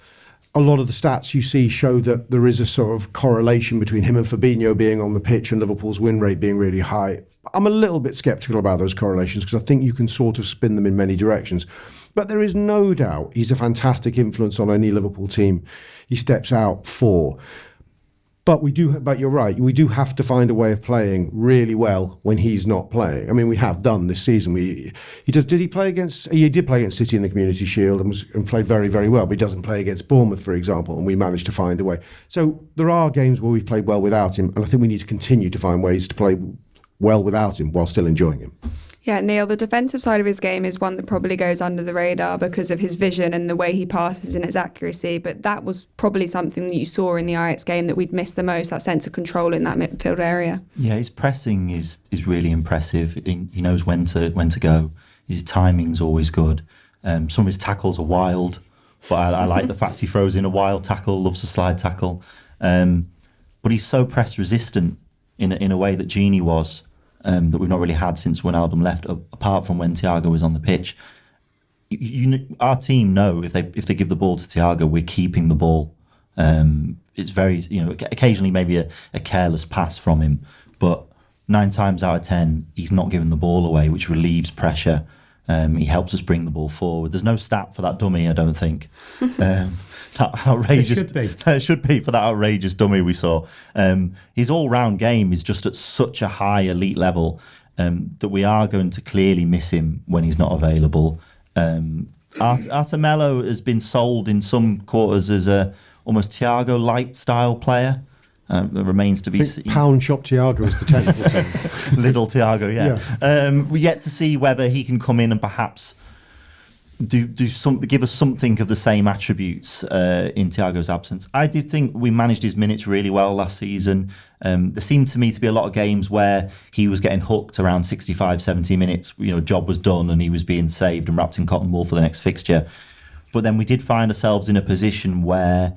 a lot of the stats you see show that there is a sort of correlation between him and Fabinho being on the pitch and Liverpool's win rate being really high. I'm a little bit sceptical about those correlations, because I think you can sort of spin them in many directions. But there is no doubt he's a fantastic influence on any Liverpool team he steps out for. But you're right, we do have to find a way of playing really well when he's not playing. I mean, we have done this season. He did play against City in the Community Shield and played very, very well, but he doesn't play against Bournemouth, for example, and we managed to find a way. So there are games where we've played well without him, and I think we need to continue to find ways to play well without him while still enjoying him. Yeah, Neil, the defensive side of his game is one that probably goes under the radar because of his vision and the way he passes and his accuracy. But that was probably something that you saw in the Ajax game that we'd missed the most, that sense of control in that midfield area. Yeah, his pressing is really impressive. He knows when to go. His timing's always good. Some of his tackles are wild, but I like the fact he throws in a wild tackle, loves a slide tackle. But he's so press resistant in a way that Gini was. That we've not really had since Wijnaldum left, apart from when Thiago was on the pitch. Our team know if they give the ball to Thiago, we're keeping the ball. It's very, occasionally maybe a careless pass from him, but 9 times out of 10, he's not giving the ball away, which relieves pressure. He helps us bring the ball forward. There's no stat for that dummy, I don't think. That outrageous. It should be for that outrageous dummy we saw. His all-round game is just at such a high elite level that we are going to clearly miss him when he's not available. Melo has been sold in some quarters as a almost Thiago light style player. That remains to be seen. Pound shop Thiago is the technical term. Little Thiago, yeah. We're yet to see whether he can come in and perhaps give us something of the same attributes in Thiago's absence. I did think we managed his minutes really well last season. There seemed to me to be a lot of games where he was getting hooked around 65, 70 minutes. Job was done and he was being saved and wrapped in cotton wool for the next fixture. But then we did find ourselves in a position where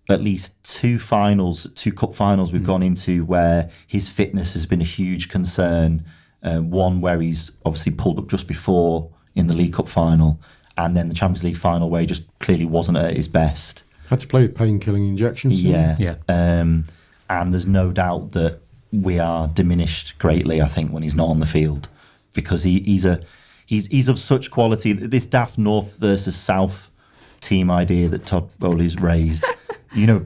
at least 2 cup finals we've gone into where his fitness has been a huge concern. One where he's obviously pulled up just before in the League Cup final, and then the Champions League final where he just clearly wasn't at his best. Had to play with pain-killing injections. Yeah. And there's no doubt that we are diminished greatly, I think, when he's not on the field, because he's of such quality. This daft North versus South team idea that Todd Bowley's raised.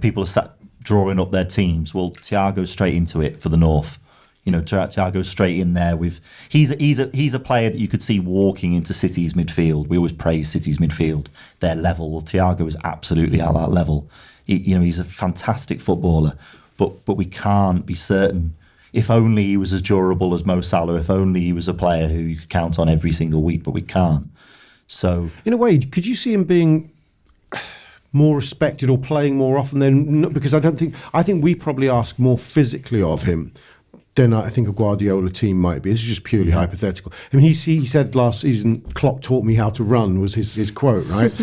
People are sat drawing up their teams. Well, Thiago's straight into it for the North. Thiago's straight in there with. He's a player that you could see walking into City's midfield. We always praise City's midfield, their level. Well, Thiago is absolutely at that level. He's a fantastic footballer, but we can't be certain. If only he was as durable as Mo Salah. If only he was a player who you could count on every single week, but we can't. So, in a way, could you see him being more respected or playing more often than? Because I think we probably ask more physically of him than I think a Guardiola team might be. This is just purely hypothetical. I mean, he said last season, "Klopp taught me how to run," was his quote, right?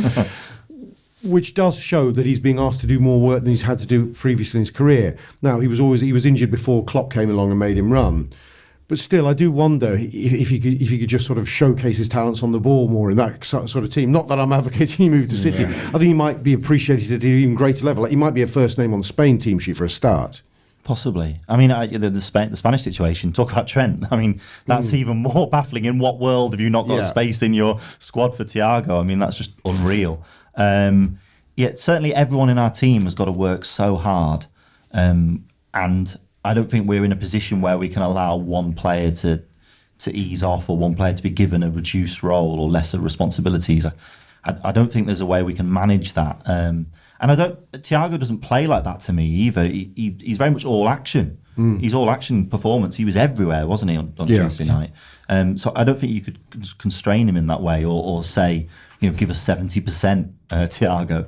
Which does show that he's being asked to do more work than he's had to do previously in his career. Now, he was injured before Klopp came along and made him run. But still, I do wonder if he could just sort of showcase his talents on the ball more in that sort of team. Not that I'm advocating he move to City. I think he might be appreciated at an even greater level. Like, he might be a first name on the Spain team sheet for a start. Possibly. I mean, the Spanish situation, talk about Trent. I mean, that's even more baffling. In what world have you not got space in your squad for Thiago? I mean, that's just unreal. Certainly everyone in our team has got to work so hard. And I don't think we're in a position where we can allow one player to ease off or one player to be given a reduced role or lesser responsibilities. I don't think there's a way we can manage that. And Thiago doesn't play like that to me either. He's very much all action. He's all action performance. He was everywhere, wasn't he, on Tuesday night? So I don't think you could constrain him in that way or say, give us 70% Thiago.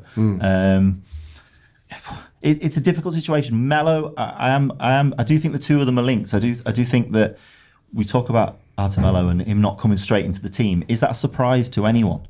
It's a difficult situation. Melo, I do think the two of them are linked. I do think that we talk about Melo and him not coming straight into the team. Is that a surprise to anyone?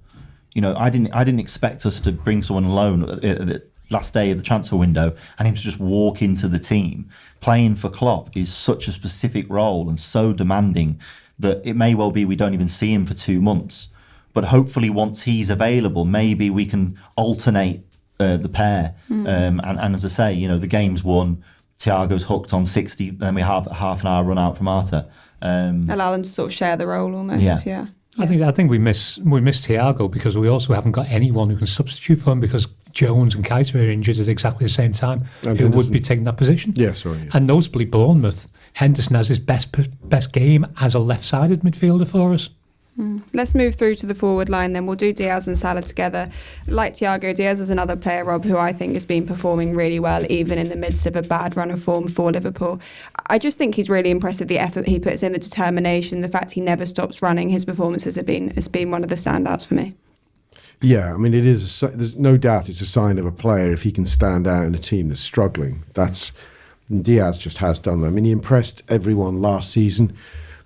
I didn't expect us to bring someone alone at the last day of the transfer window and him to just walk into the team. Playing for Klopp is such a specific role and so demanding that it may well be we don't even see him for 2 months. But hopefully once he's available, maybe we can alternate the pair. And as I say, the game's won. Thiago's hooked on 60, then we have half an hour run out from Arta. Allow them to sort of share the role almost, yeah. I think we miss Thiago because we also haven't got anyone who can substitute for him because Jones and Keita are injured at exactly the same time. Who would be taking that position? Yeah, sorry. Yeah. And notably Bournemouth, Henderson has his best game as a left-sided midfielder for us. Let's move through to the forward line then. We'll do Diaz and Salah together. Like Thiago, Diaz is another player, Rob, who I think has been performing really well, even in the midst of a bad run of form for Liverpool. I just think he's really impressive, the effort he puts in, the determination, the fact he never stops running. His performances has been one of the standouts for me. Yeah, I mean, it is. There's no doubt it's a sign of a player if he can stand out in a team that's struggling. Diaz just has done that. I mean, he impressed everyone last season.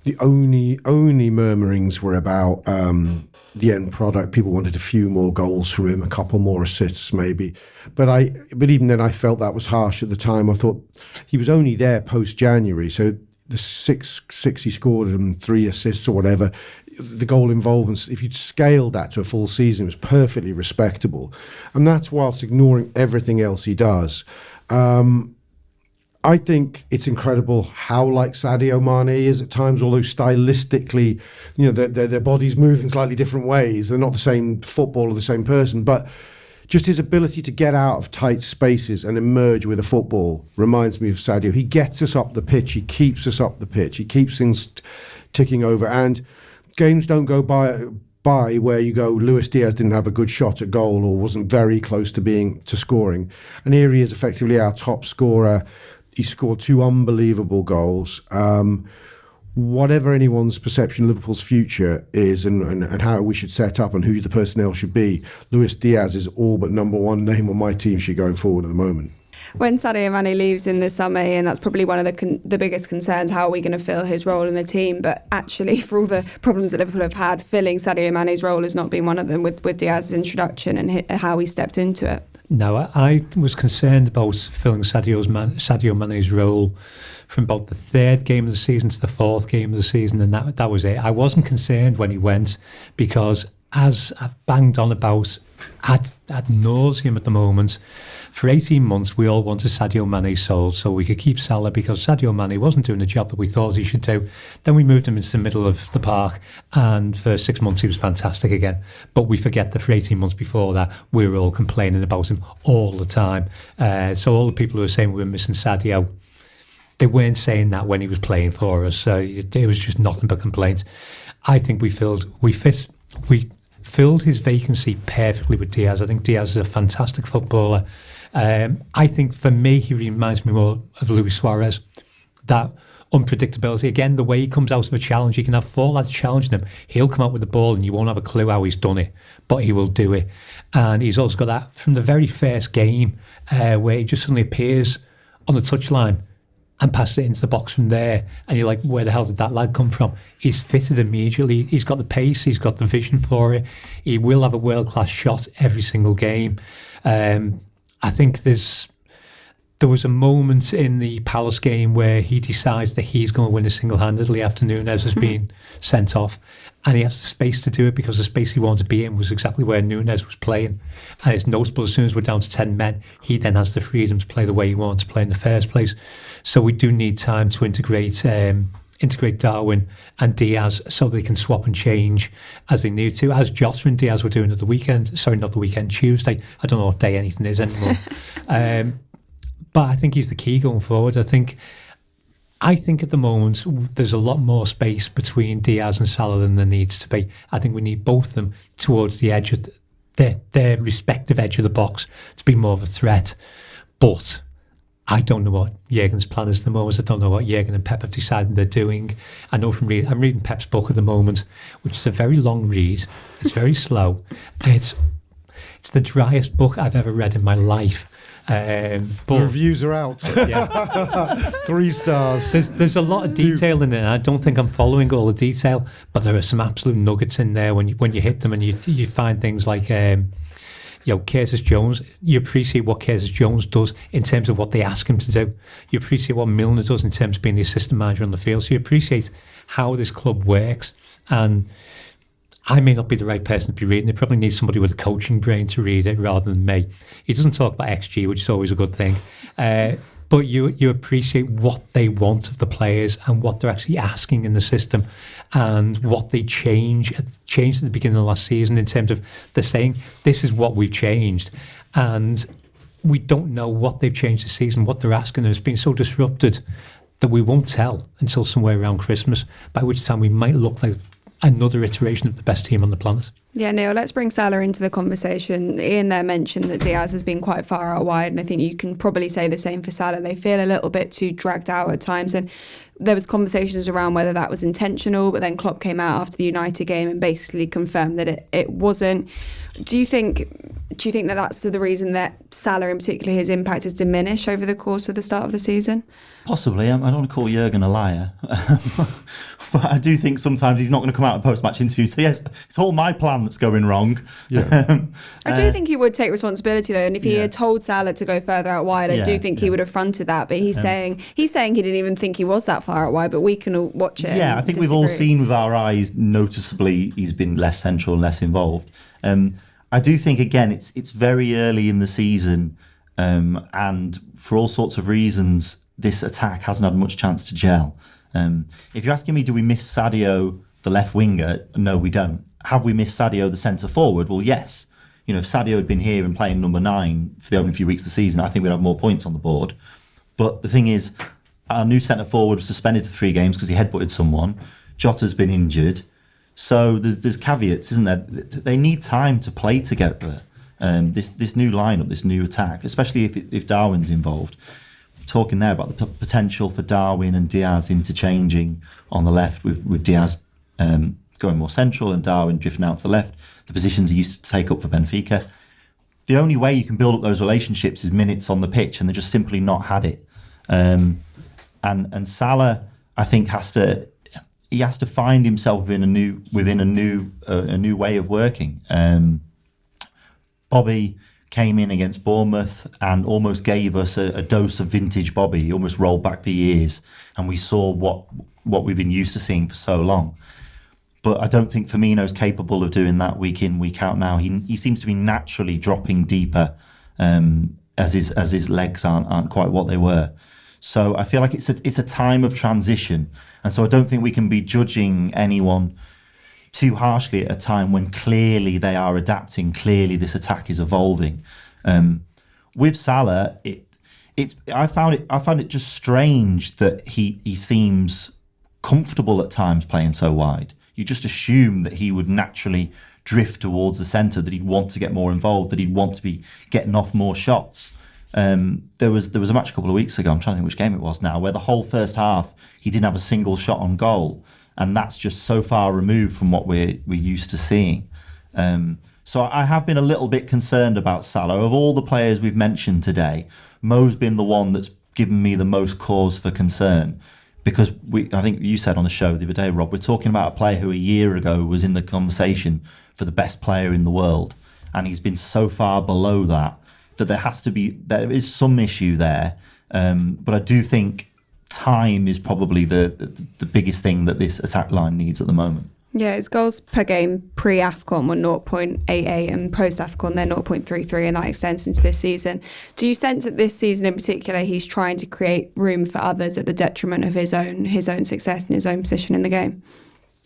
The only murmurings were about the end product. People wanted a few more goals from him, a couple more assists maybe. But even then, I felt that was harsh at the time. I thought he was only there post-January, so the six he scored and 3 assists or whatever, the goal involvement, if you'd scaled that to a full season, it was perfectly respectable. And that's whilst ignoring everything else he does. I think it's incredible how like Sadio Mane is at times, although stylistically, their bodies move in slightly different ways. They're not the same footballer, the same person, but just his ability to get out of tight spaces and emerge with a football reminds me of Sadio. He gets us up the pitch. He keeps us up the pitch. He keeps things ticking over. And games don't go by where you go, Luis Diaz didn't have a good shot at goal or wasn't very close to scoring. And here he is, effectively our top scorer. He scored 2 unbelievable goals. Whatever anyone's perception of Liverpool's future is and how we should set up and who the personnel should be, Luis Diaz is all but number one name on my team sheet going forward at the moment. When Sadio Mane leaves in the summer, and that's probably one of the biggest concerns, how are we going to fill his role in the team? But actually, for all the problems that Liverpool have had, filling Sadio Mane's role has not been one of them with Diaz's introduction and how he stepped into it. No, I was concerned about filling Sadio Mane's role from about the 3rd game of the season to the 4th game of the season, and that was it. I wasn't concerned when he went because, as I've banged on about ad nauseum at the moment, for 18 months we all wanted Sadio Mane sold so we could keep Salah because Sadio Mane wasn't doing the job that we thought he should do. Then we moved him into the middle of the park and for 6 months he was fantastic again. But we forget that for 18 months before that we were all complaining about him all the time. So all the people who were saying we were missing Sadio, they weren't saying that when he was playing for us. So it was just nothing but complaints. I think we filled his vacancy perfectly with Diaz. I think Diaz is a fantastic footballer. I think for me, he reminds me more of Luis Suarez. That unpredictability. Again, the way he comes out of a challenge, you can have 4 lads challenging him. He'll come out with the ball and you won't have a clue how he's done it, but he will do it. And he's also got that from the very first game where he just suddenly appears on the touchline and passes it into the box from there. And you're like, where the hell did that lad come from? He's fitted immediately. He's got the pace. He's got the vision for it. He will have a world-class shot every single game. I think there was a moment in the Palace game where he decides that he's going to win it single-handedly after Núñez has been sent off, and he has the space to do it because the space he wanted to be in was exactly where Núñez was playing. And it's noticeable, as soon as we're down to 10 men, he then has the freedom to play the way he wanted to play in the first place. So we do need time to integrate Darwin and Diaz so they can swap and change as they need to, as Jota and Diaz were doing at the weekend. Sorry, not the weekend, Tuesday. I don't know what day anything is anymore. But I think he's the key going forward. I think at the moment there's a lot more space between Diaz and Salah than there needs to be. I think we need both of them towards the edge of their respective edge of the box to be more of a threat. But I don't know what Jurgen's plan is at the moment. I don't know what Jurgen and Pep have decided they're doing. I know I'm reading Pep's book at the moment, which is a very long read. It's very slow. It's the driest book I've ever read in my life. But the reviews are out. Yeah. 3 stars. There's a lot of detail in it. I don't think I'm following all the detail, but there are some absolute nuggets in there when you hit them and you find things like Curtis Jones. You appreciate what Curtis Jones does in terms of what they ask him to do. You appreciate what Milner does in terms of being the assistant manager on the field. So you appreciate how this club works. And I may not be the right person to be reading it. Probably need somebody with a coaching brain to read it rather than me. He doesn't talk about XG, which is always a good thing. But you appreciate what they want of the players and what they're actually asking in the system and what they changed at the beginning of last season in terms of they're saying, this is what we've changed. And we don't know what they've changed this season, what they're asking. And it's been so disrupted that we won't tell until somewhere around Christmas, by which time we might look like another iteration of the best team on the planet. Yeah, Neil, let's bring Salah into the conversation. Ian there mentioned that Diaz has been quite far out wide, and I think you can probably say the same for Salah. They feel a little bit too dragged out at times, and there was conversations around whether that was intentional, but then Klopp came out after the United game and basically confirmed that it wasn't. Do you think that that's the reason that Salah in particular, his impact has diminished over the course of the start of the season? Possibly. I don't want to call Jurgen a liar. But I do think sometimes he's not going to come out in a post-match interview and say, yes, it's all my plan that's going wrong. Yeah. I do think he would take responsibility though, and if he had told Salah to go further out wide, I do think he would have fronted that. But he's saying he didn't even think he was that far out wide, but we can all watch it. Yeah, I think we've all seen with our eyes noticeably he's been less central and less involved. I do think, again, it's very early in the season, and for all sorts of reasons, this attack hasn't had much chance to gel. If you're asking me, do we miss Sadio, the left winger? No, we don't. Have we missed Sadio, the centre forward? Well, yes. You know, if Sadio had been here and playing number 9 for the only few weeks of the season, I think we'd have more points on the board. But the thing is, our new centre forward was suspended for 3 games because he headbutted someone. Jota's been injured. So there's caveats, isn't there? They need time to play together. This new lineup, this new attack, especially if Darwin's involved. Talking there about the potential for Darwin and Diaz interchanging on the left with Diaz going more central and Darwin drifting out to the left, the positions he used to take up for Benfica. The only way you can build up those relationships is minutes on the pitch, and they've just simply not had it. And Salah, I think, has to find himself within a new way of working. Bobby came in against Bournemouth and almost gave us a dose of vintage Bobby. He almost rolled back the years, and we saw what we've been used to seeing for so long. But I don't think Firmino's capable of doing that week in, week out now. He seems to be naturally dropping deeper as his legs aren't quite what they were. So I feel like it's a time of transition, and so I don't think we can be judging anyone too harshly at a time when clearly they are adapting. Clearly, this attack is evolving. With Salah, I found it just strange that he seems comfortable at times playing so wide. You just assume that he would naturally drift towards the centre, that he'd want to get more involved, that he'd want to be getting off more shots. There was a match a couple of weeks ago, I'm trying to think which game it was now, where the whole first half he didn't have a single shot on goal, and that's just so far removed from what we're used to seeing. So I have been a little bit concerned about Salah. Of all the players we've mentioned today, Mo's been the one that's given me the most cause for concern, because I think you said on the show the other day, Rob, we're talking about a player who a year ago was in the conversation for the best player in the world, and he's been so far below that there is some issue there. But I do think time is probably the biggest thing that this attack line needs at the moment. Yeah, his goals per game pre-AFCON were 0.88 and post-AFCON they're 0.33, and that extends into this season. Do you sense that this season in particular he's trying to create room for others at the detriment of his own success and his own position in the game?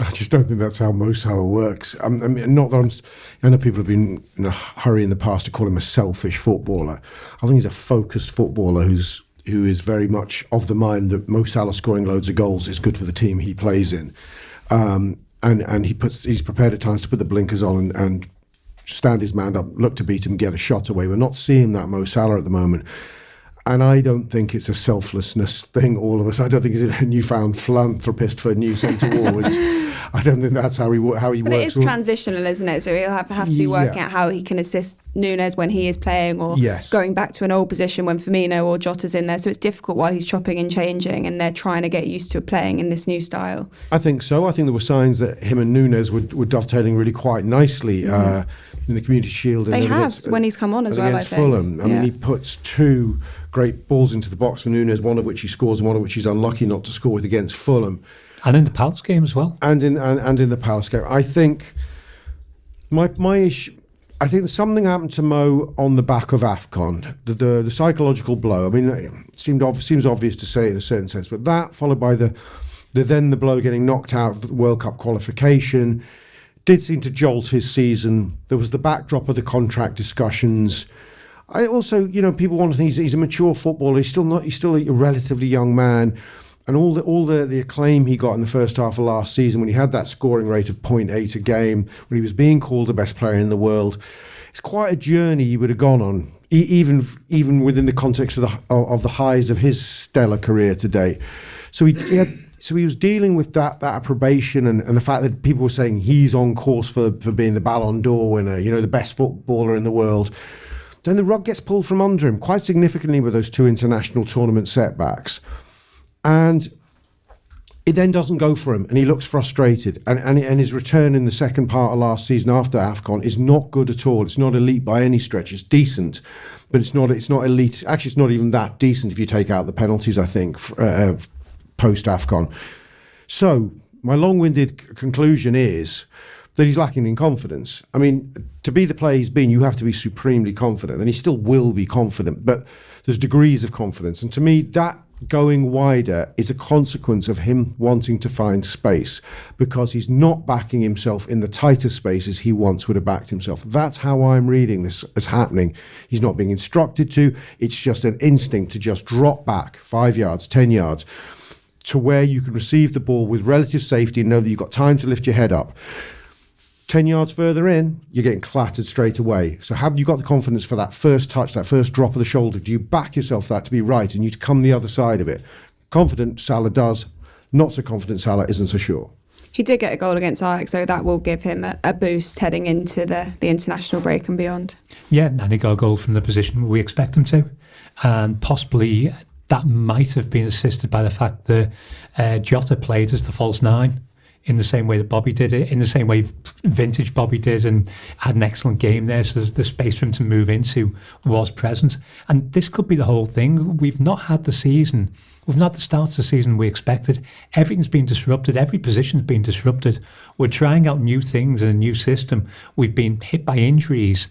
I just don't think that's how Mo Salah works. I mean, not that I know people have been in a hurry in the past to call him a selfish footballer. I think he's a focused footballer who is very much of the mind that Mo Salah scoring loads of goals is good for the team he plays in. And he's prepared at times to put the blinkers on and stand his man up, look to beat him, get a shot away. We're not seeing that Mo Salah at the moment. And I don't think it's a selflessness thing, all of us. I don't think he's a newfound philanthropist for new centre forwards. I don't think that's how he works. But it is transitional, isn't it? So he'll have to be working out how he can assist Núñez when he is playing, or going back to an old position when Firmino or Jota's in there. So it's difficult while he's chopping and changing, and they're trying to get used to playing in this new style. I think so. I think there were signs that him and Núñez were dovetailing really quite nicely in the Community Shield. They have, when he's come on as well, I think. Fulham. I mean, he puts 2 great balls into the box for Núñez, one of which he scores and one of which he's unlucky not to score with against Fulham. And in the Palace game as well. And in the Palace game. I think my issue, I think something happened to Mo on the back of AFCON. The psychological blow. I mean, it seems obvious to say it in a certain sense, but that followed by the blow getting knocked out of the World Cup qualification did seem to jolt his season. There was the backdrop of the contract discussions. I also, people want to think he's a mature footballer. He's still a relatively young man. and all the acclaim he got in the first half of last season, when he had that scoring rate of 0.8 a game, when he was being called the best player in the world, it's quite a journey he would have gone on, even within the context of the highs of his stellar career to date. So he was dealing with that approbation and the fact that people were saying he's on course for being the Ballon d'Or winner, the best footballer in the world. Then the rug gets pulled from under him quite significantly with those 2 international tournament setbacks. And it then doesn't go for him, and he looks frustrated. And his return in the second part of last season after AFCON is not good at all. It's not elite by any stretch. It's decent, but it's not elite. Actually, it's not even that decent if you take out the penalties, I think, post-AFCON. So my long-winded conclusion is that he's lacking in confidence. I mean, to be the player he's been, you have to be supremely confident, and he still will be confident, but there's degrees of confidence. And to me, that going wider is a consequence of him wanting to find space, because he's not backing himself in the tighter spaces he once would have backed himself. That's how I'm reading this as happening. He's not being instructed to. It's just an instinct to just drop back 5 yards, 10 yards, to where you can receive the ball with relative safety and know that you've got time to lift your head up. 10 yards further in, you're getting clattered straight away. So have you got the confidence for that first touch, that first drop of the shoulder? Do you back yourself for that to be right and you to come the other side of it? Confident Salah does. Not so confident Salah isn't so sure. He did get a goal against Ajax, so that will give him a boost heading into the international break and beyond. Yeah, and he got a goal from the position we expect him to. And possibly that might have been assisted by the fact that Jota played as the false 9. In the same way that Bobby did it, in the same way vintage Bobby did, and had an excellent game there, so the space for him to move into was present. And this could be the whole thing. We've not had the season, we've not the start of the season we expected. Everything's been disrupted, every position's been disrupted. We're trying out new things in a new system. We've been hit by injuries,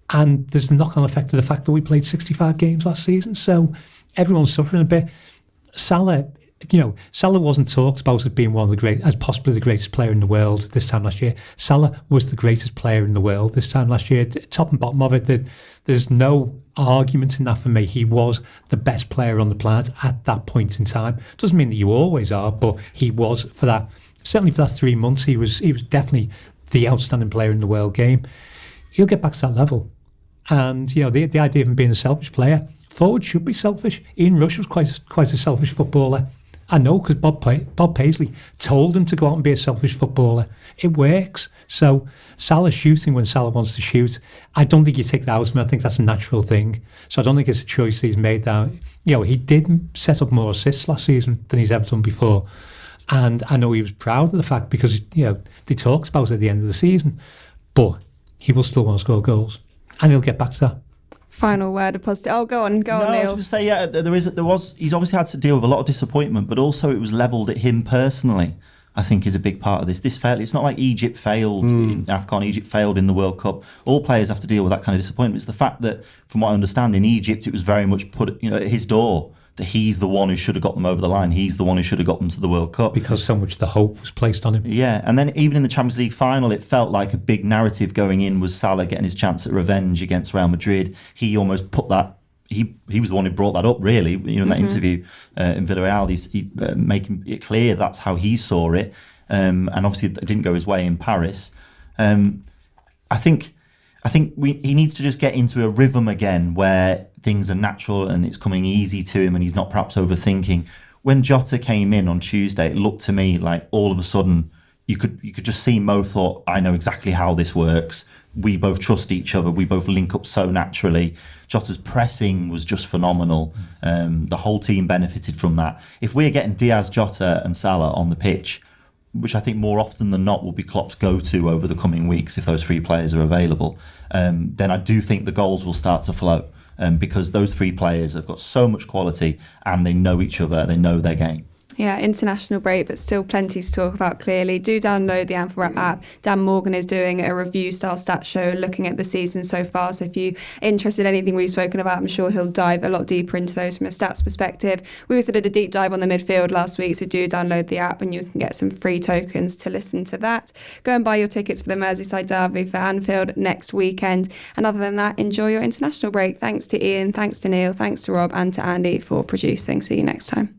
and there's the knock-on effect of the fact that we played 65 games last season, so everyone's suffering a bit. Salah wasn't talked about as being as possibly the greatest player in the world this time last year. Salah was the greatest player in the world this time last year. Top and bottom of it, there's no argument in that for me. He was the best player on the planet at that point in time. Doesn't mean that you always are, but he was for that. Certainly for that 3 months, he was definitely the outstanding player in the world game. He'll get back to that level, and the idea of him being a selfish player, forward should be selfish. Ian Rush was quite a selfish footballer. I know, because Bob Paisley told him to go out and be a selfish footballer. It works. So Salah's shooting when Salah wants to shoot. I don't think you take that out of him. I think that's a natural thing. So I don't think it's a choice he's made that. He did set up more assists last season than he's ever done before. And I know he was proud of the fact because, they talked about it at the end of the season. But he will still want to score goals. And he'll get back to that. Final word of positive. Oh, go on, Neil. I was going to say, there was. He's obviously had to deal with a lot of disappointment, but also it was levelled at him personally. I think is a big part of this. This failed. It's not like Egypt failed in AFCON. Egypt failed in the World Cup. All players have to deal with that kind of disappointment. It's the fact that, from what I understand, in Egypt it was very much put at his door. That he's the one who should have got them over the line. He's the one who should have got them to the World Cup. Because so much of the hope was placed on him. Yeah, and then even in the Champions League final, it felt like a big narrative going in was Salah getting his chance at revenge against Real Madrid. He almost put that... He was the one who brought that up, really, in that interview in Villarreal. He's making it clear that's how he saw it. And obviously it didn't go his way in Paris. I think he needs to just get into a rhythm again where things are natural and it's coming easy to him and he's not perhaps overthinking. When Jota came in on Tuesday, it looked to me like all of a sudden you could just see Mo thought, I know exactly how this works. We both trust each other. We both link up so naturally. Jota's pressing was just phenomenal. The whole team benefited from that. If we're getting Diaz, Jota and Salah on the pitch, which I think more often than not will be Klopp's go-to over the coming weeks if those three players are available, then I do think the goals will start to flow because those three players have got so much quality and they know each other, they know their game. Yeah, international break, but still plenty to talk about, clearly. Do download the Anfield Wrap app. Dan Morgan is doing a review-style stat show looking at the season so far. So if you're interested in anything we've spoken about, I'm sure he'll dive a lot deeper into those from a stats perspective. We also did a deep dive on the midfield last week, so do download the app and you can get some free tokens to listen to that. Go and buy your tickets for the Merseyside derby for Anfield next weekend. And other than that, enjoy your international break. Thanks to Ian, thanks to Neil, thanks to Rob and to Andy for producing. See you next time.